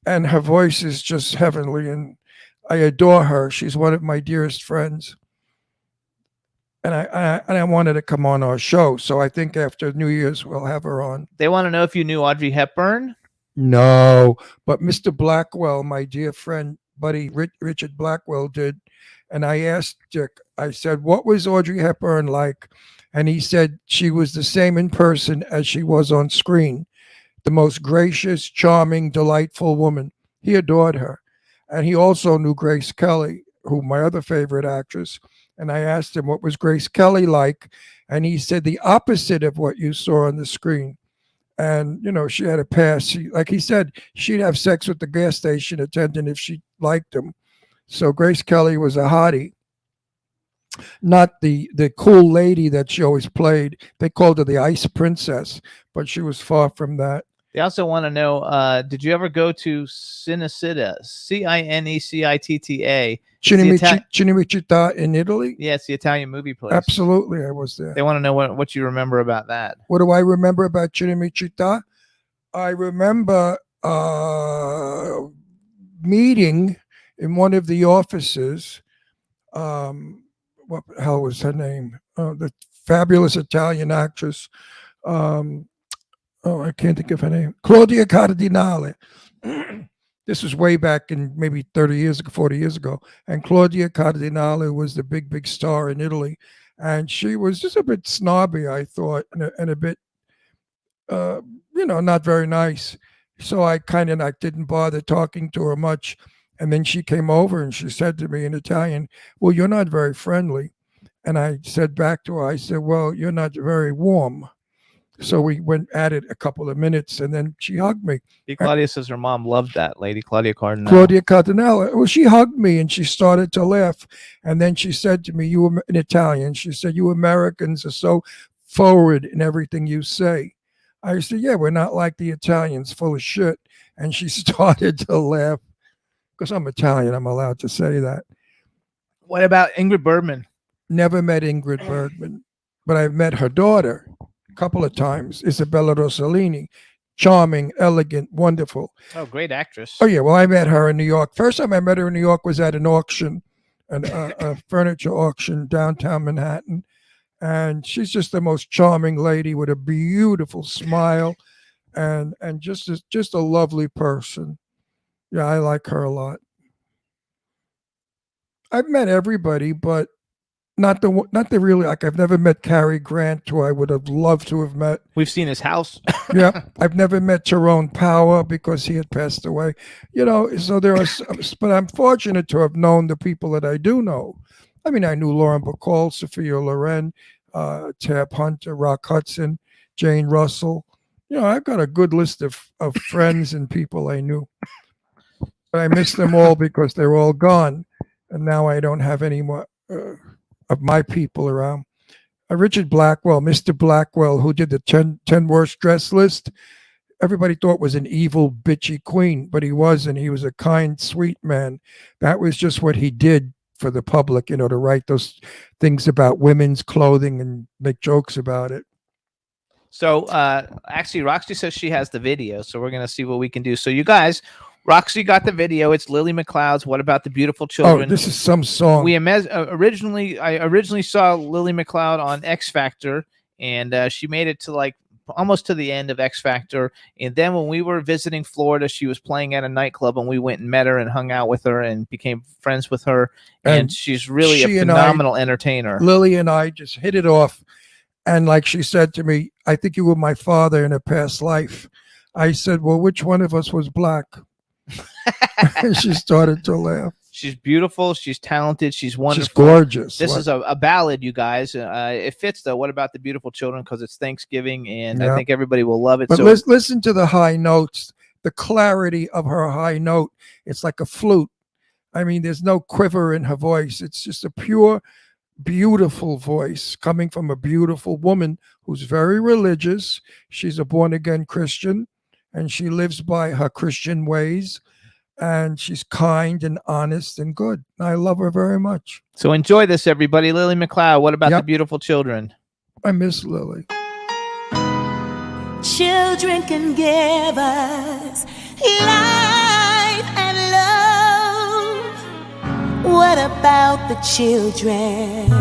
her voice is just heavenly, and I adore her. She's one of my dearest friends. And I wanted to come on our show, so I think after New Year's we'll have her on. They want to know if you knew Audrey Hepburn. No, but Mr. Blackwell, my dear friend, buddy Richard Blackwell did. And I asked Dick, I said, what was Audrey Hepburn like? And he said she was the same in person as she was on screen. The most gracious, charming, delightful woman. He adored her. And he also knew Grace Kelly, who my other favorite actress. And I asked him, what was Grace Kelly like? And he said the opposite of what you saw on the screen. And, she had a past. Like he said, she'd have sex with the gas station attendant if she liked him. So Grace Kelly was a hottie. Not the cool lady that she always played. They called her the Ice Princess, but she was far from that. They also want to know, did you ever go to Cinecittà, Cinecittà? Cinecittà in Italy? Yeah, it's the Italian movie place. Absolutely, I was there. They want to know what you remember about that. What do I remember about Cinecittà? I remember meeting in one of the offices. What the hell was her name? The fabulous Italian actress. I can't think of her name. Claudia Cardinale. This was way back in maybe 30 years ago, 40 years ago. And Claudia Cardinale was the big star in Italy. And she was just a bit snobby, I thought, and a bit, not very nice. So I kind of didn't bother talking to her much. And then she came over and she said to me in Italian, well, you're not very friendly. And I said back to her, I said, well, you're not very warm. So we went at it a couple of minutes, and then she hugged me. Claudia says her mom loved that lady, Claudia Cardinale. Claudia Cardinale. Well, she hugged me, and she started to laugh. And then she said to me, in Italian, she said, you Americans are so forward in everything you say. I said, yeah, we're not like the Italians, full of shit. And she started to laugh. Because I'm Italian, I'm allowed to say that. What about Ingrid Bergman? Never met Ingrid Bergman, but I've met her daughter a couple of times, Isabella Rossellini. Charming, elegant, wonderful. Oh, great actress. Oh, yeah. Well, I met her in New York. First time I met her in New York was at an auction, a furniture auction downtown Manhattan. And she's just the most charming lady with a beautiful smile and just a lovely person. Yeah, I like her a lot. I've met everybody, but not the really, like, I've never met Cary Grant, who I would have loved to have met. We've seen his house. Yeah, I've never met Tyrone Power because he had passed away. So there are, but I'm fortunate to have known the people that I do know. I mean, I knew Lauren Bacall, Sophia Loren, Tab Hunter, Rock Hudson, Jane Russell. I've got a good list of friends and people I knew. But I miss them all because they're all gone. And now I don't have any more of my people around. Richard Blackwell, Mr. Blackwell, who did the 10 worst dress list, everybody thought was an evil, bitchy queen, but he wasn't. He was a kind, sweet man. That was just what he did for the public, to write those things about women's clothing and make jokes about it. So actually, Roxy says she has the video, so we're going to see what we can do. So you guys, Roxy got the video. It's Lily McLeod's What About the Beautiful Children. Oh, this is some song. I originally saw Lily McLeod on X Factor, and she made it to almost to the end of X Factor. And then when we were visiting Florida, she was playing at a nightclub, and we went and met her and hung out with her and became friends with her. And she's really a phenomenal entertainer. Lily and I just hit it off. And like she said to me, I think you were my father in a past life. I said, well, which one of us was black? And she started to laugh. She's beautiful. She's talented. She's wonderful. She's gorgeous. This What- is a ballad, you guys. It fits though. What about the beautiful children? Because it's Thanksgiving, and I Yeah. think everybody will love it. But So listen to the high notes, the clarity of her high note. It's like a flute. I mean, there's no quiver in her voice. It's just a pure, beautiful voice coming from a beautiful woman who's very religious. She's a born again Christian, and she lives by her Christian ways. And she's kind and honest and good. I love her very much. So enjoy this, everybody. Lily McLeod, what about the Yep. beautiful children? I miss Lily. Children can give us life and love. What about the children?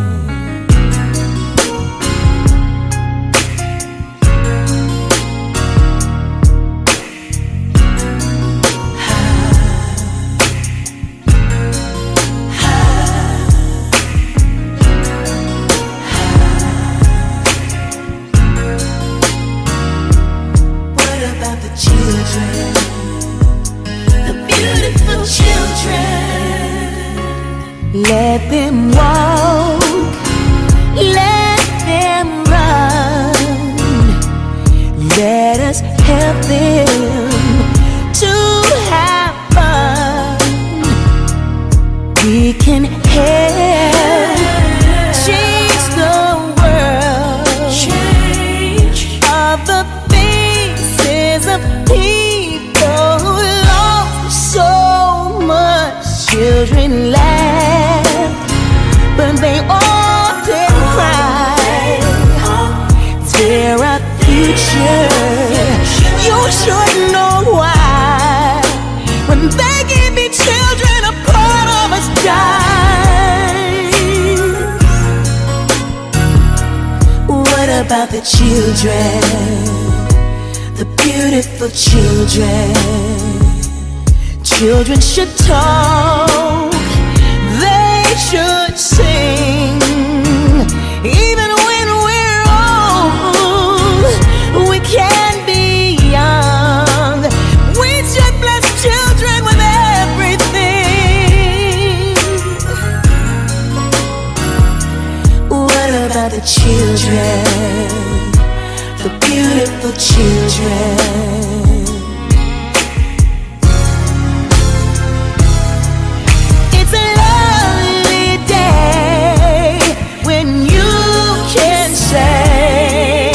What about the children? The beautiful children. Let them walk, let them run. Let us help them to have fun. We can help change the world. Change of the faces of people who lost so much. Children laugh, but they often cry. They're our future. You should know why. When they give me children, a part of us dies. What about the children? The beautiful children. Children should talk, they should sing. Even when we're old, we can be young. We should bless children with everything. What about the children? The beautiful children. It's a lovely day when you can say,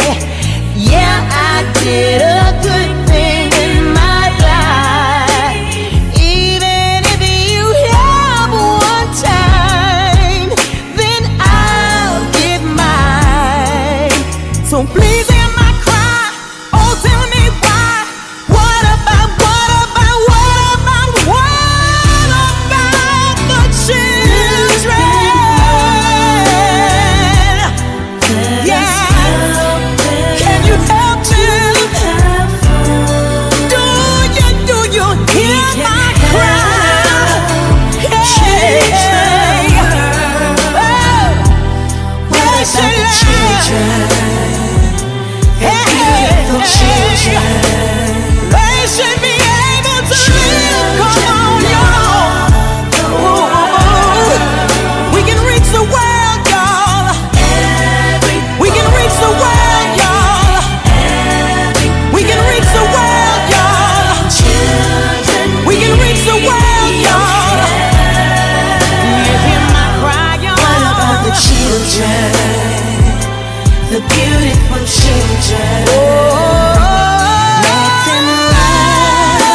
yeah, I did a good thing in my life. Even if you help one time, then I'll give mine. So please hear my cry. Oh, tell me why. What about the children? Yeah. Can you help them? Do you hear my cry? Hey. Oh. What about the children? Beautiful children. They should be able to live. Come on, y'all. Ooh. We can reach the world, y'all. We can reach the world, y'all. We can reach the world, y'all. We can reach the world, y'all. You hear my cry, y'all. What about the children? The beautiful children. Let them laugh.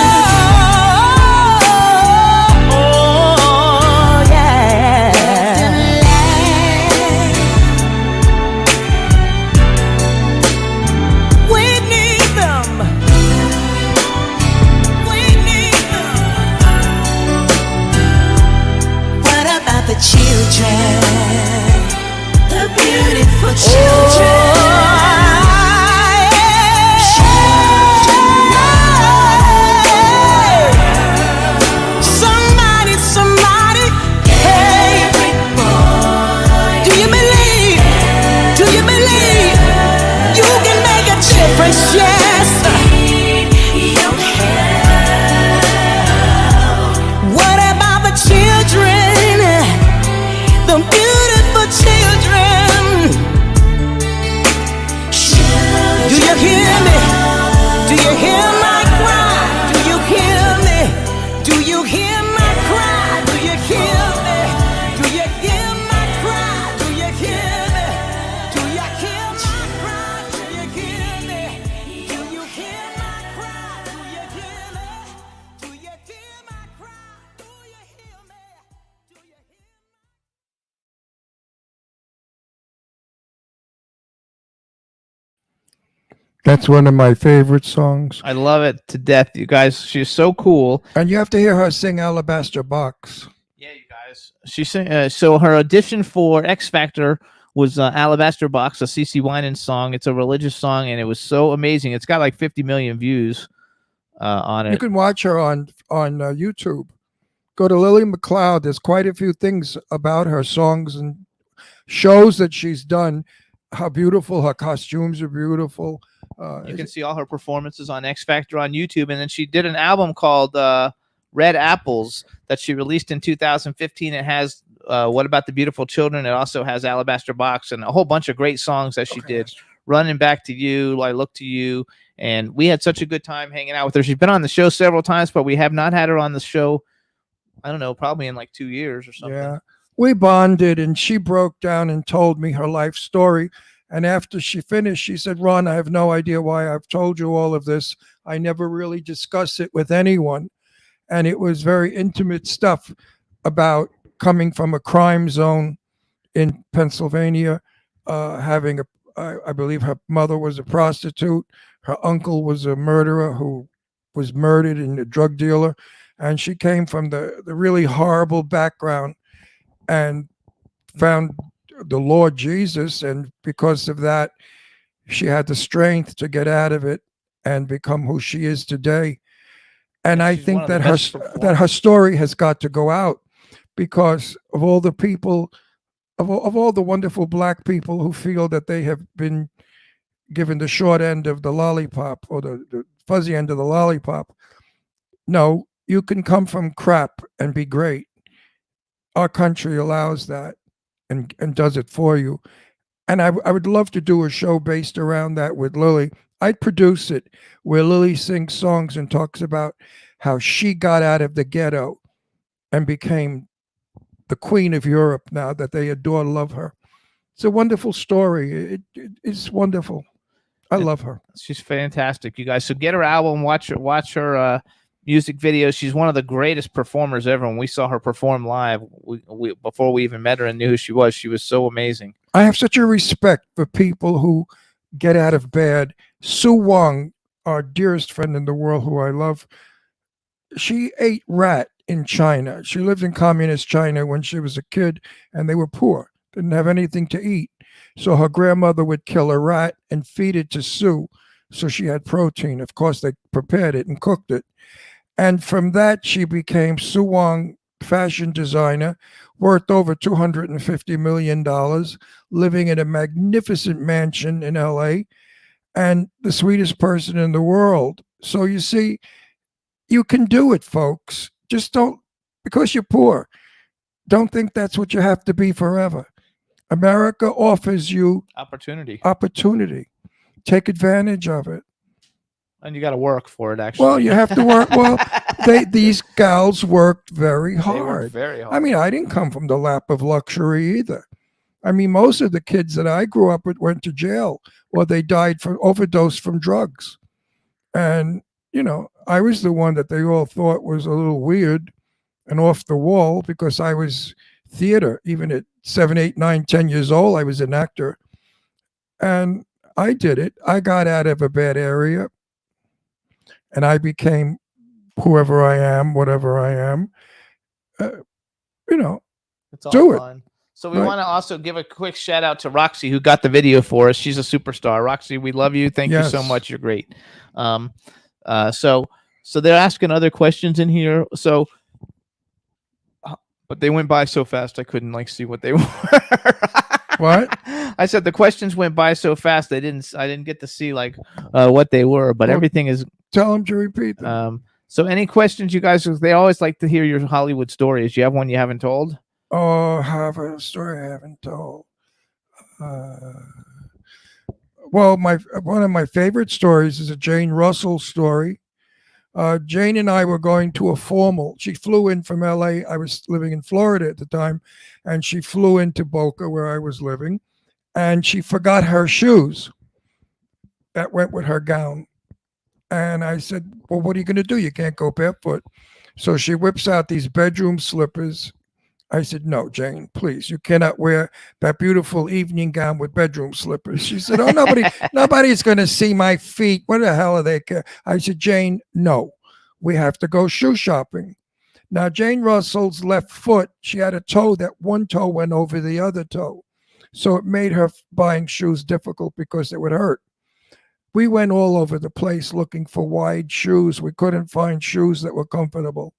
Oh, yeah. Let them laugh. We need them. We need them. What about the children? The beautiful children. That's one of my favorite songs. I love it to death, you guys. She's so cool. And you have to hear her sing Alabaster Box. Yeah, you guys. She sang. So her audition for X Factor was Alabaster Box, a CeCe Winans song. It's a religious song, and it was so amazing. It's got like 50 million views on it. You can watch her on YouTube. Go to Lily McLeod. There's quite a few things about her songs and shows that she's done. How beautiful her costumes are beautiful. You can see all her performances on X Factor on YouTube, and then she did an album called Red Apples that she released in 2015. It has What About the Beautiful Children. It also has Alabaster Box and a whole bunch of great songs that she did. Running Back to You, I Look to You, and we had such a good time hanging out with her. She's been on the show several times, but we have not had her on the show, I don't know, probably in like 2 years or something. Yeah. We bonded, and she broke down and told me her life story. And after she finished, she said, Ron, I have no idea why I've told you all of this. I never really discuss it with anyone. And it was very intimate stuff about coming from a crime zone in Pennsylvania, having I believe her mother was a prostitute. Her uncle was a murderer who was murdered and a drug dealer. And she came from the really horrible background and found the Lord Jesus. And because of that, she had the strength to get out of it and become who she is today. And I think that her story has got to go out because of all the people, of all the wonderful Black people who feel that they have been given the short end of the lollipop or the fuzzy end of the lollipop. No, you can come from crap and be great. Our country allows that and does it for you. And I would love to do a show based around that with Lily. I'd produce it where Lily sings songs and talks about how she got out of the ghetto and became the queen of Europe now that they adore, love her. It's a wonderful story. It's wonderful. I love her. She's fantastic, you guys. So get her album, watch her music videos. She's one of the greatest performers ever. When we saw her perform live, we before we even met her and knew who she was so amazing. I have such a respect for people who get out of bad. Sue Wong, our dearest friend in the world, who I love, she ate rat in China. She lived in communist China when she was a kid, and they were poor, didn't have anything to eat. So her grandmother would kill a rat and feed it to Sue, so she had protein. Of course, they prepared it and cooked it. And from that, she became Sue Wong, fashion designer, worth over $250 million, living in a magnificent mansion in LA, and the sweetest person in the world. So you see, you can do it, folks. Just don't, because you're poor, don't think that's what you have to be forever. America offers you Opportunity. Take advantage of it. And you got to work for it, actually. Well, you have to work. Well, these gals worked very hard. They worked very hard. I mean, I didn't come from the lap of luxury either. I mean, most of the kids that I grew up with went to jail or they died from overdose from drugs. And, you know, I was the one that they all thought was a little weird and off the wall because I was theater. Even at 7, 8, 9, 10 years old, I was an actor. And I did it. I got out of a bad area. And I became whoever I am, whatever I am. You know, it's all do fun. So we want to also give a quick shout out to Roxy, who got the video for us. She's a superstar. Roxy, we love you. Thank you so much. You're great. So they're asking other questions in here. So, but they went by so fast I couldn't see what they were. What? I said the questions went by so fast I didn't get to see what they were, but everything is. Tell them to repeat them. So any questions, you guys? They always like to hear your Hollywood stories. You have one you haven't told? Oh, I have a story I haven't told. Well, one of my favorite stories is a Jane Russell story. Jane and I were going to a formal. She flew in from LA. I was living in Florida at the time, and she flew into Boca where I was living, and she forgot her shoes that went with her gown. And I said, well, what are you going to do? You can't go barefoot. So she whips out these bedroom slippers, I said, no, Jane, please, you cannot wear that beautiful evening gown with bedroom slippers. She said, oh, nobody's going to see my feet. What the hell are they care? I said, Jane, no, we have to go shoe shopping. Now, Jane Russell's left foot, she had a toe that one toe went over the other toe. So it made her buying shoes difficult because it would hurt. We went all over the place looking for wide shoes. We couldn't find shoes that were comfortable.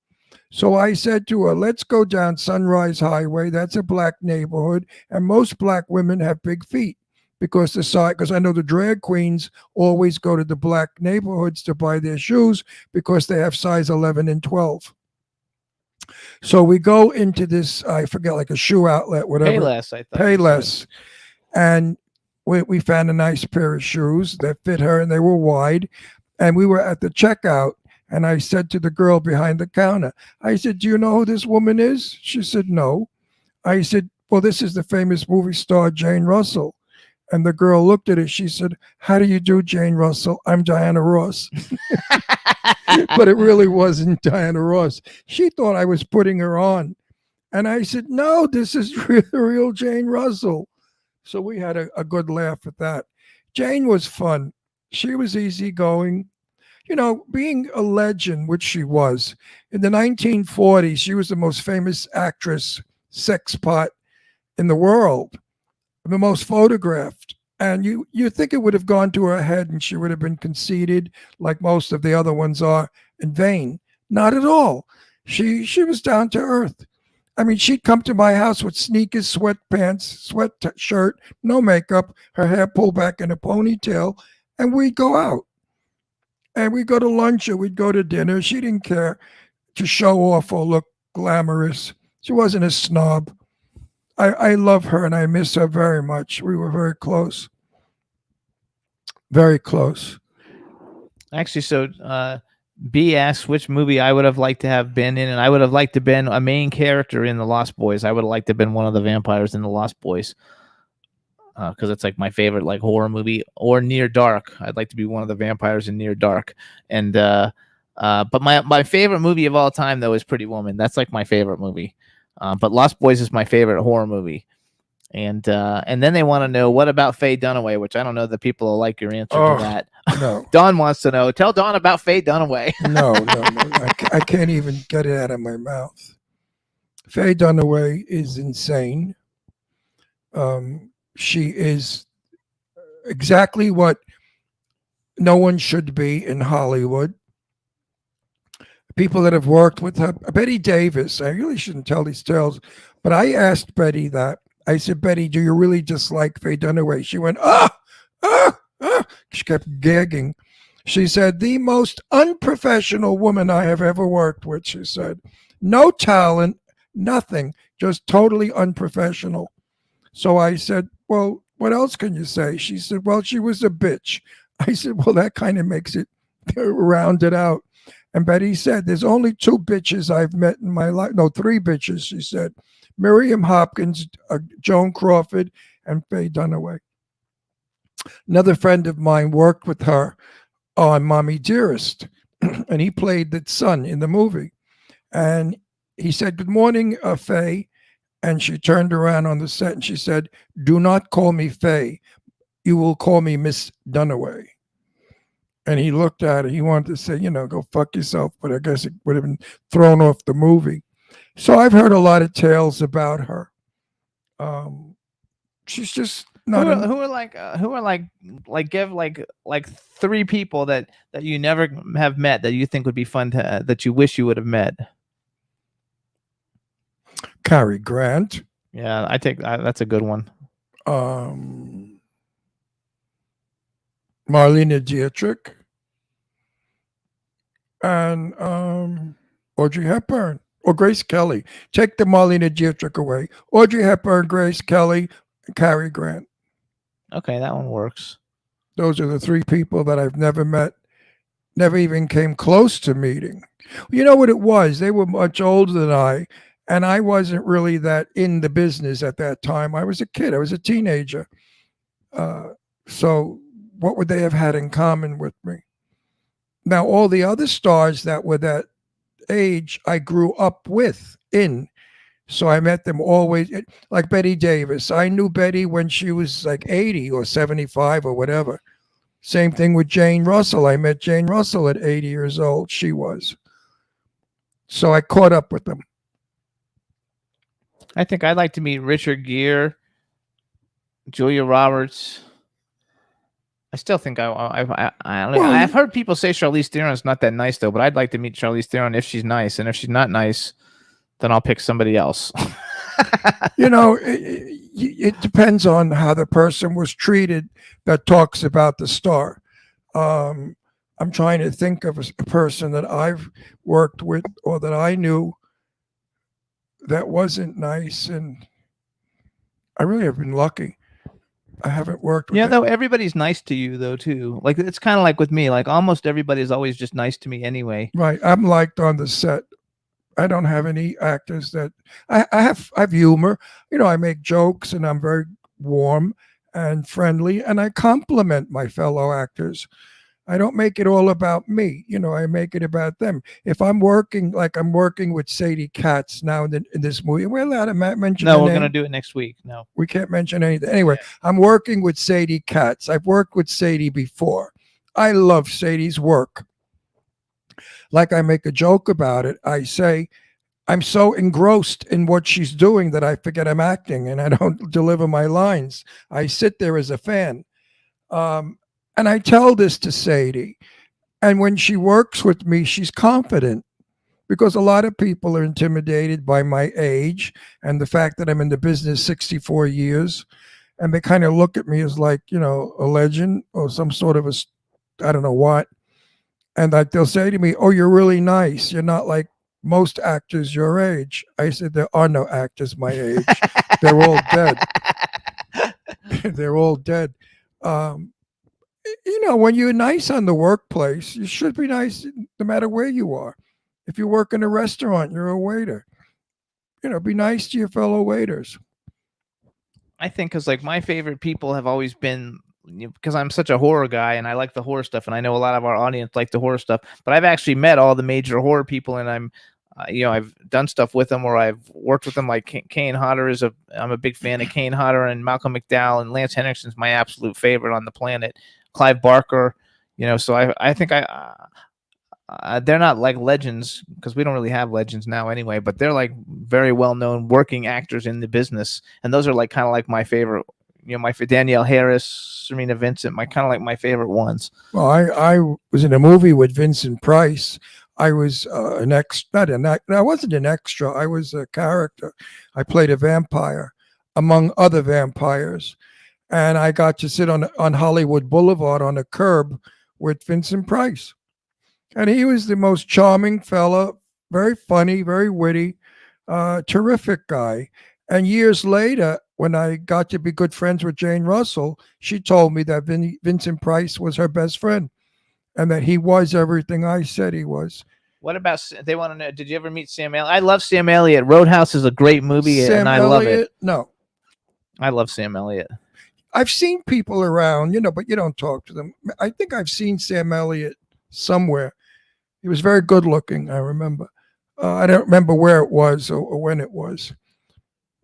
So I said to her, let's go down Sunrise Highway. That's a black neighborhood. And most black women have big feet because I know the drag queens always go to the black neighborhoods to buy their shoes because they have size 11 and 12. So we go into this, I forget, like a shoe outlet, whatever. Payless, I thought. Payless. And we found a nice pair of shoes that fit her and they were wide. And we were at the checkout. And I said to the girl behind the counter, I said, do you know who this woman is? She said, no. I said, well, this is the famous movie star, Jane Russell. And the girl looked at it. She said, how do you do, Jane Russell? I'm Diana Ross. But it really wasn't Diana Ross. She thought I was putting her on. And I said, no, this is real Jane Russell. So we had a good laugh at that. Jane was fun. She was easygoing. You know, being a legend, which she was, in the 1940s, she was the most famous actress, sex pot in the world, the most photographed. And you think it would have gone to her head and she would have been conceited like most of the other ones are and vain. Not at all. She was down to earth. I mean, she'd come to my house with sneakers, sweatpants, shirt, no makeup, her hair pulled back in a ponytail, and we'd go out. And we'd go to lunch or we'd go to dinner. She didn't care to show off or look glamorous. She wasn't a snob. I love her and I miss her very much. We were very close. Very close. Actually, so B asks which movie I would have liked to have been in, and I would have liked to have been a main character in The Lost Boys. I would have liked to have been one of the vampires in The Lost Boys. Because it's like my favorite like horror movie, or Near Dark. I'd like to be one of the vampires in Near Dark. And but my favorite movie of all time though is Pretty Woman. That's like my favorite movie. But Lost Boys is my favorite horror movie. And then they want to know, what about Faye Dunaway? Which I don't know that people will like your answer to that. No. Don wants to know. Tell Don about Faye Dunaway. No. I can't even get it out of my mouth. Faye Dunaway is insane. She is exactly what no one should be in Hollywood. People that have worked with her, Betty Davis, I really shouldn't tell these tales, but I asked Betty that. I said, Betty, do you really dislike Faye Dunaway? She went, She kept gagging. She said, the most unprofessional woman I have ever worked with, she said. No talent, nothing, just totally unprofessional. So I said, well, what else can you say? She said, well, she was a bitch. I said, well, that kind of makes it rounded out. And Betty said, there's only 2 bitches I've met in my life. No, 3 bitches, she said. Miriam Hopkins, Joan Crawford, and Faye Dunaway. Another friend of mine worked with her on Mommy Dearest, and he played the son in the movie. And he said, good morning, Faye. And she turned around on the set and she said, do not call me Faye. You will call me Miss Dunaway. And he looked at her. He wanted to say, go fuck yourself. But I guess it would have been thrown off the movie. So I've heard a lot of tales about her. She's just not. Who are like 3 people that you never have met that you think would be fun to that you wish you would have met. Cary Grant. Yeah, I take that's a good one. Marlene Dietrich and Audrey Hepburn or Grace Kelly. Take the Marlene Dietrich away. Audrey Hepburn, Grace Kelly, and Cary Grant. Okay, that one works. Those are the 3 people that I've never met, never even came close to meeting. You know what it was? They were much older than I, and I wasn't really that in the business at that time. I was a kid. I was a teenager. So what would they have had in common with me? Now, all the other stars that were that age, I grew up with in. So I met them always, like Betty Davis. I knew Betty when she was like 80 or 75 or whatever. Same thing with Jane Russell. I met Jane Russell at 80 years old. She was. So I caught up with them. I think I'd like to meet Richard Gere, Julia Roberts. I still think I don't know. Well, I've heard people say Charlize Theron's not that nice though, but I'd like to meet Charlize Theron if she's nice, and if she's not nice, then I'll pick somebody else. You know, it depends on how the person was treated that talks about the star. I'm trying to think of a person that I've worked with or that I knew that wasn't nice, and I really have been lucky. I haven't worked with Yeah, though everybody's nice to you though too. Like it's kind of like with me. Like almost everybody's always just nice to me anyway. Right. I'm liked on the set. I don't have any actors that I have humor. You know, I make jokes and I'm very warm and friendly, and I compliment my fellow actors. I don't make it all about me. You know, I make it about them. If I'm working, like I'm working with Sadie Katz now in this movie, we're allowed to mention. No, her we're name. gonna do it next week. No, We can't mention anything. Anyway, I'm working with Sadie Katz. I've worked with Sadie before. I love Sadie's work. Like I make a joke about it. I say, I'm so engrossed in what she's doing that I forget I'm acting and I don't deliver my lines. I sit there as a fan. And I tell this to Sadie. And when she works with me, she's confident, because a lot of people are intimidated by my age and the fact that I'm in the business 64 years. And they kind of look at me as like, you know, a legend or some sort of I don't know what. And like they'll say to me, oh, you're really nice. You're not like most actors your age. I said, there are no actors my age. They're all dead. They're all dead. You know, when you're nice on the workplace, you should be nice no matter where you are. If you work in a restaurant, you're a waiter. You know, be nice to your fellow waiters. I think because like my favorite people have always been, because I'm such a horror guy and I like the horror stuff, and I know a lot of our audience like the horror stuff. But I've actually met all the major horror people, and I'm, I've done stuff with them, or I've worked with them. Like Kane Hodder I'm a big fan of Kane Hodder, and Malcolm McDowell, and Lance Henriksen's my absolute favorite on the planet. Clive Barker, so I think they're not like legends, because we don't really have legends now anyway, but they're like very well-known working actors in the business. And those are like kind of like my favorite, my Danielle Harris, Serena Vincent, my favorite ones. Well, I was in a movie with Vincent Price. I was I wasn't an extra. I was a character. I played a vampire among other vampires. And I got to sit on Hollywood Boulevard on a curb with Vincent Price. And he was the most charming fella, very funny, very witty, terrific guy. And years later, when I got to be good friends with Jane Russell, she told me that Vincent Price was her best friend and that he was everything I said he was. What about, they want to know, did you ever meet Sam Elliott? I love Sam Elliott. Roadhouse is a great movie, and I love it. No. I love Sam Elliott. I've seen people around, but you don't talk to them. I think I've seen Sam Elliott somewhere. He was very good looking, I remember. I don't remember where it was or when it was.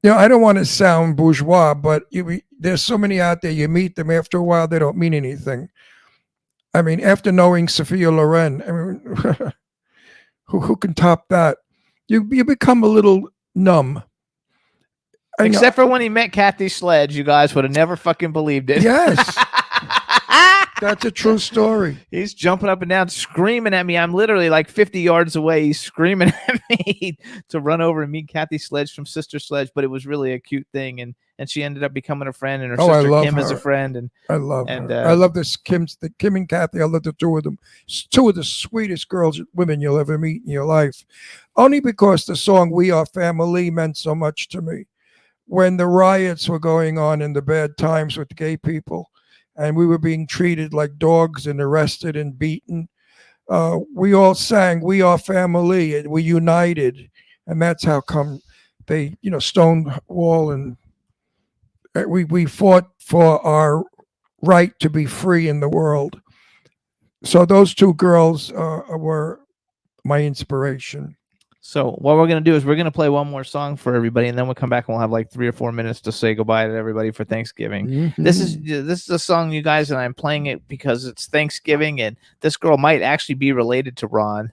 I don't want to sound bourgeois, but there's so many out there, you meet them, after a while, they don't mean anything. I mean, after knowing Sophia Loren, I mean, who can top that? You become a little numb. Except for when he met Kathy Sledge, you guys would have never fucking believed it. Yes. That's a true story. He's jumping up and down, screaming at me. I'm literally like 50 yards away. He's screaming at me to run over and meet Kathy Sledge from Sister Sledge, but it was really a cute thing. And she ended up becoming a friend, and her sister Kim is a friend. And I love her. I love this Kim and Kathy. I love the two of them. Two of the sweetest women you'll ever meet in your life. Only because the song "We Are Family" meant so much to me. When the riots were going on in the bad times with gay people, and we were being treated like dogs and arrested and beaten, we all sang "We Are Family" and we united, and that's how come they, Stonewall, and we fought for our right to be free in the world. So those two girls were my inspiration. So what we're going to do is we're going to play one more song for everybody, and then we'll come back and we'll have like 3 or 4 minutes to say goodbye to everybody for Thanksgiving. This is a song, you guys, and I'm playing it because it's Thanksgiving, and this girl might actually be related to Ron,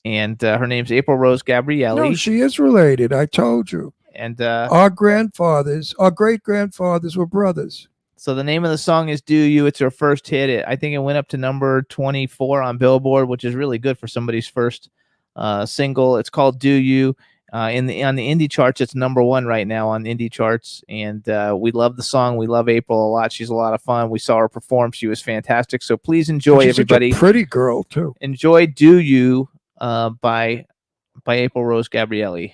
and her name's April Rose Gabrielli. No, she is related. I told you. And our great grandfathers were brothers. So the name of the song is "Do You." It's her first hit. I think it went up to number 24 on Billboard, which is really good for somebody's first single. It's called "Do You." On the indie charts, it's number 1 right now on indie charts, and we love the song. We love April a lot. She's a lot of fun. We saw her perform. She was fantastic. So please enjoy, She's everybody. Such a pretty girl too. Enjoy "Do You" by April Rose Gabrielli.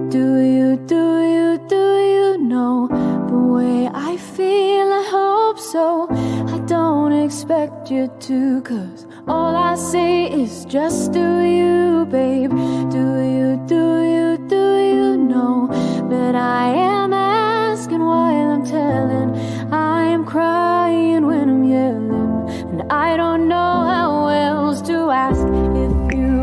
Do you know the way I feel? I hope so. I don't expect you to, 'cause all I say is just do you, babe. Do you know that I am asking while I'm telling? I am crying when I'm yelling, and I don't know how else to ask. If you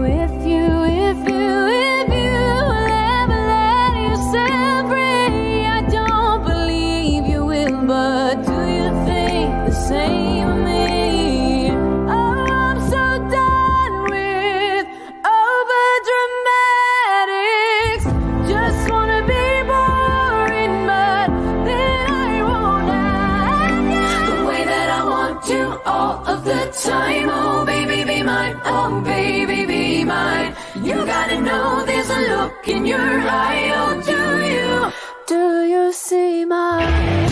but do you think the same of me? Oh, I'm so done with over dramatics. Just wanna be boring, but then I won't act the way that I want to all of the time. Oh baby, be mine. Oh baby, be mine. You gotta know there's a look in your eye. Oh, do you see mine?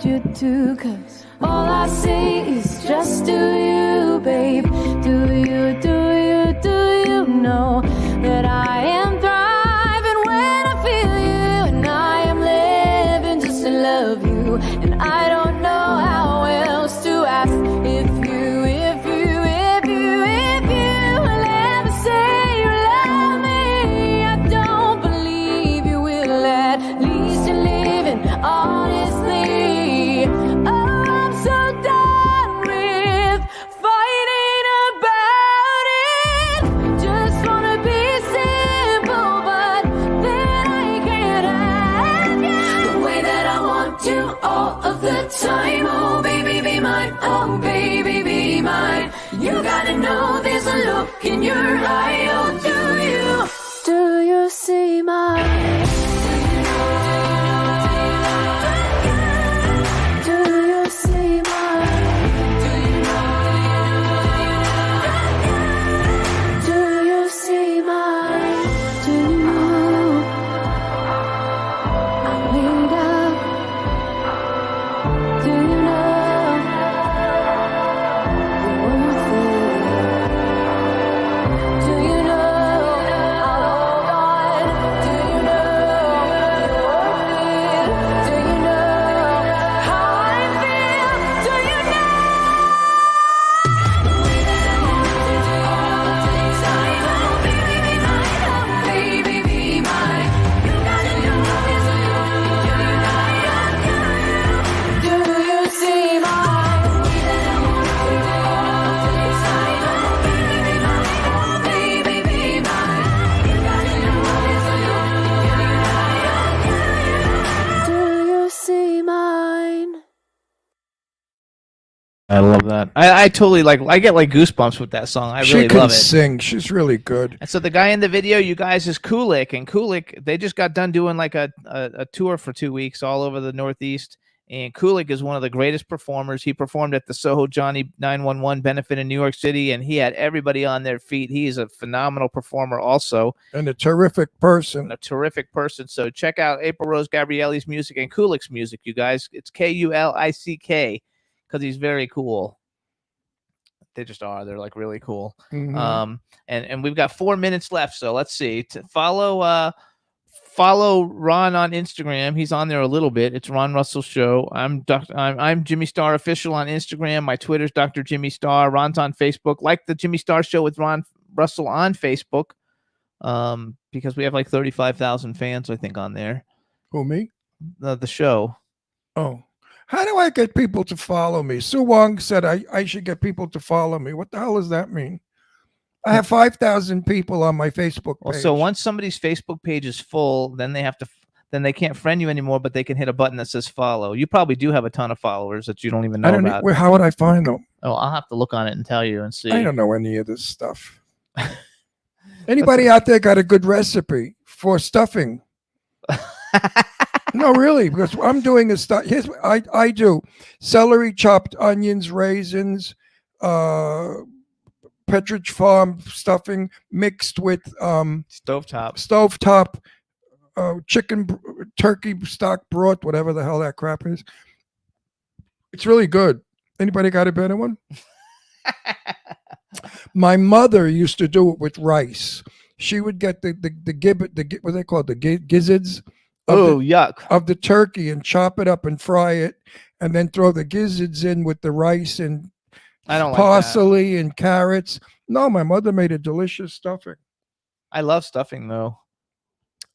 You to, 'cause all I say is just do you, babe. Do you know that I am thriving when I feel you, and I am living just to love you, and I don't know how else to ask. If you will ever say you love me, I don't believe you will. At least you're living honestly. Time, oh baby, be mine. Oh baby, be mine. You gotta know there's a look in your eye. Oh, do you see mine? Do you see mine? Do you see mine? Do you? I made up. Do you know you're worth it? Do you know I'll hold on? Do you know you're worth it? Do you know how I feel? Do you know the way that I want to all the time? Oh baby, be mine. Oh baby, be mine. You gotta know there's a look in your eye. Do you see mine? The way that I want to all the time. Oh baby, be mine. Oh baby, be mine. You gotta know there's a look in your eye. Do you see mine? I love that. I totally I get like goosebumps with that song. I really She can love it. sing. She's really good. And so the guy in the video, you guys, is Kulik, and Kulik, they just got done doing like a tour for 2 weeks all over the Northeast. And Kulik is one of the greatest performers. He performed at the Soho Johnny 911 benefit in New York City, and he had everybody on their feet. He is a phenomenal performer also. And a terrific person. A terrific person. So check out April Rose Gabrielli's music and Kulik's music, you guys. It's Kulick, because he's very cool. They just are. They're like really cool. Mhm. And we've got 4 minutes left. So let's see. To follow follow Ron on Instagram. He's on there a little bit. It's Ron Russell Show. I'm Jimmy Star Official on Instagram. My Twitter's Dr. Jimmy Star. Ron's on Facebook. Like the Jimmy Star Show with Ron Russell on Facebook, because we have like 35,000 fans, I think, on there. Who, me? The show. Oh. How do I get people to follow me? Sue Wong said I should get people to follow me. What the hell does that mean? I have 5,000 people on my Facebook page. Well, so once somebody's Facebook page is full, then they can't friend you anymore, but they can hit a button that says follow. You probably do have a ton of followers that you don't even know about. How would I find them? Oh, I'll have to look on it and tell you and see. I don't know any of this stuff. Anybody out there got a good recipe for stuffing? No, really, because I'm doing a stuff. Here's what I do: celery, chopped onions, raisins, Pepperidge Farm stuffing mixed with stovetop chicken, turkey stock broth, whatever the hell that crap is. It's really good. Anybody got a better one? My mother used to do it with rice. She would get the gibbet, what they call it, the gizzards. Yuck! Of the turkey and chop it up and fry it, and then throw the gizzards in with the rice and I don't parsley like and carrots. No, my mother made a delicious stuffing. I love stuffing though.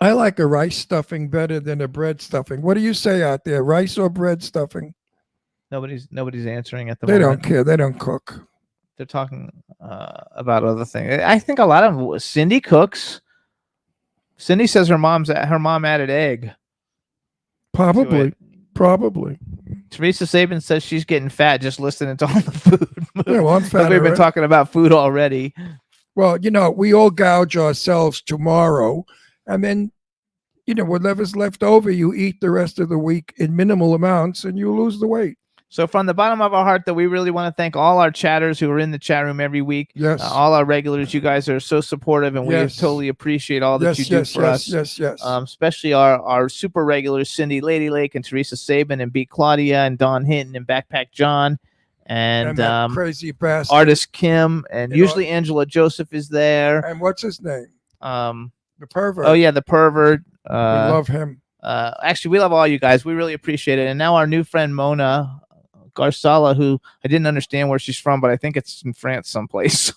I like a rice stuffing better than a bread stuffing. What do you say out there? Rice or bread stuffing? Nobody's answering at the They moment. don't care. They don't cook. They're talking about other things. I think a lot of Cindy cooks. Cindy says her mom added egg. Probably. Teresa Sabin says she's getting fat just listening to all the food. Yeah, well, I'm fat. We've been talking about food already. Well, we all gouge ourselves tomorrow, and then, whatever's left over, you eat the rest of the week in minimal amounts, and you lose the weight. So from the bottom of our heart, that we really want to thank all our chatters who are in the chat room every week. Yes. All our regulars. You guys are so supportive, and we totally appreciate all that you do for us. Yes. Especially our super regulars, Cindy Lady Lake and Teresa Sabin and B. Claudia and Don Hinton and Backpack John and that crazy bastard. Artist Kim, and usually Angela Joseph is there. And what's his name? The pervert. Oh yeah, the pervert. We love him. Actually, we love all you guys. We really appreciate it. And now our new friend Mona Garsala, who I didn't understand where she's from, but I think it's in France someplace.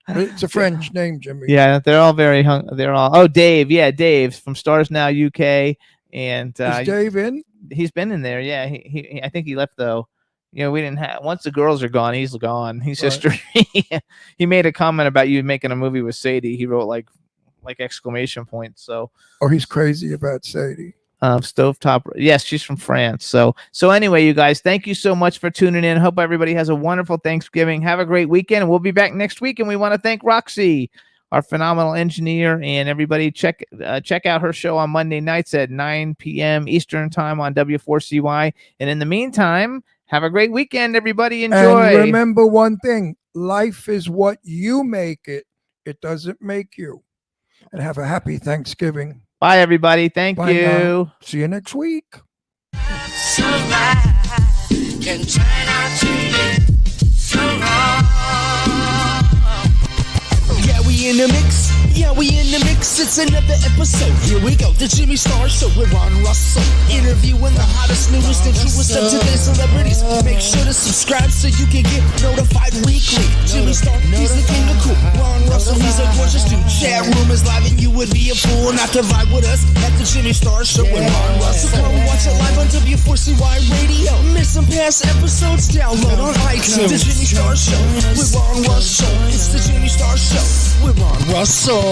It's a French name, Jimmy. Yeah, they're all Dave. Yeah, Dave from Stars Now UK. And is Dave in? He's been in there. Yeah, he I think he left though. We didn't have, once the girls are gone, he's gone. He's history. He made a comment about you making a movie with Sadie. He wrote like exclamation points. So he's crazy about Sadie. Stovetop. Yes, she's from France. So anyway, you guys, thank you so much for tuning in. Hope everybody has a wonderful Thanksgiving. Have a great weekend. And we'll be back next week. And we want to thank Roxy, our phenomenal engineer, and everybody check out her show on Monday nights at 9 p.m. Eastern time on W4CY. And in the meantime, have a great weekend, everybody. Enjoy. And remember one thing: life is what you make it. It doesn't make you. And have a happy Thanksgiving. Bye, everybody. Thank Bye you. Now. See you next week. Sunlight can turn out to be so wrong. Yeah, we in the mix. It's another episode. Here we go. The Jimmy Star Show with Ron Russell. Interviewing the hottest, newest, and truest of today's celebrities. Make sure to subscribe so you can get notified weekly. Jimmy Star, he's the king of cool. Ron Russell, he's a gorgeous dude. Chat room is live and you would be a fool not to vibe with us at the Jimmy Star Show with Ron Russell. So come watch it live on W4CY Radio. Miss some past episodes? Download on iTunes. The Jimmy Star Show with Ron Russell. It's the Jimmy Star Show with Ron Russell.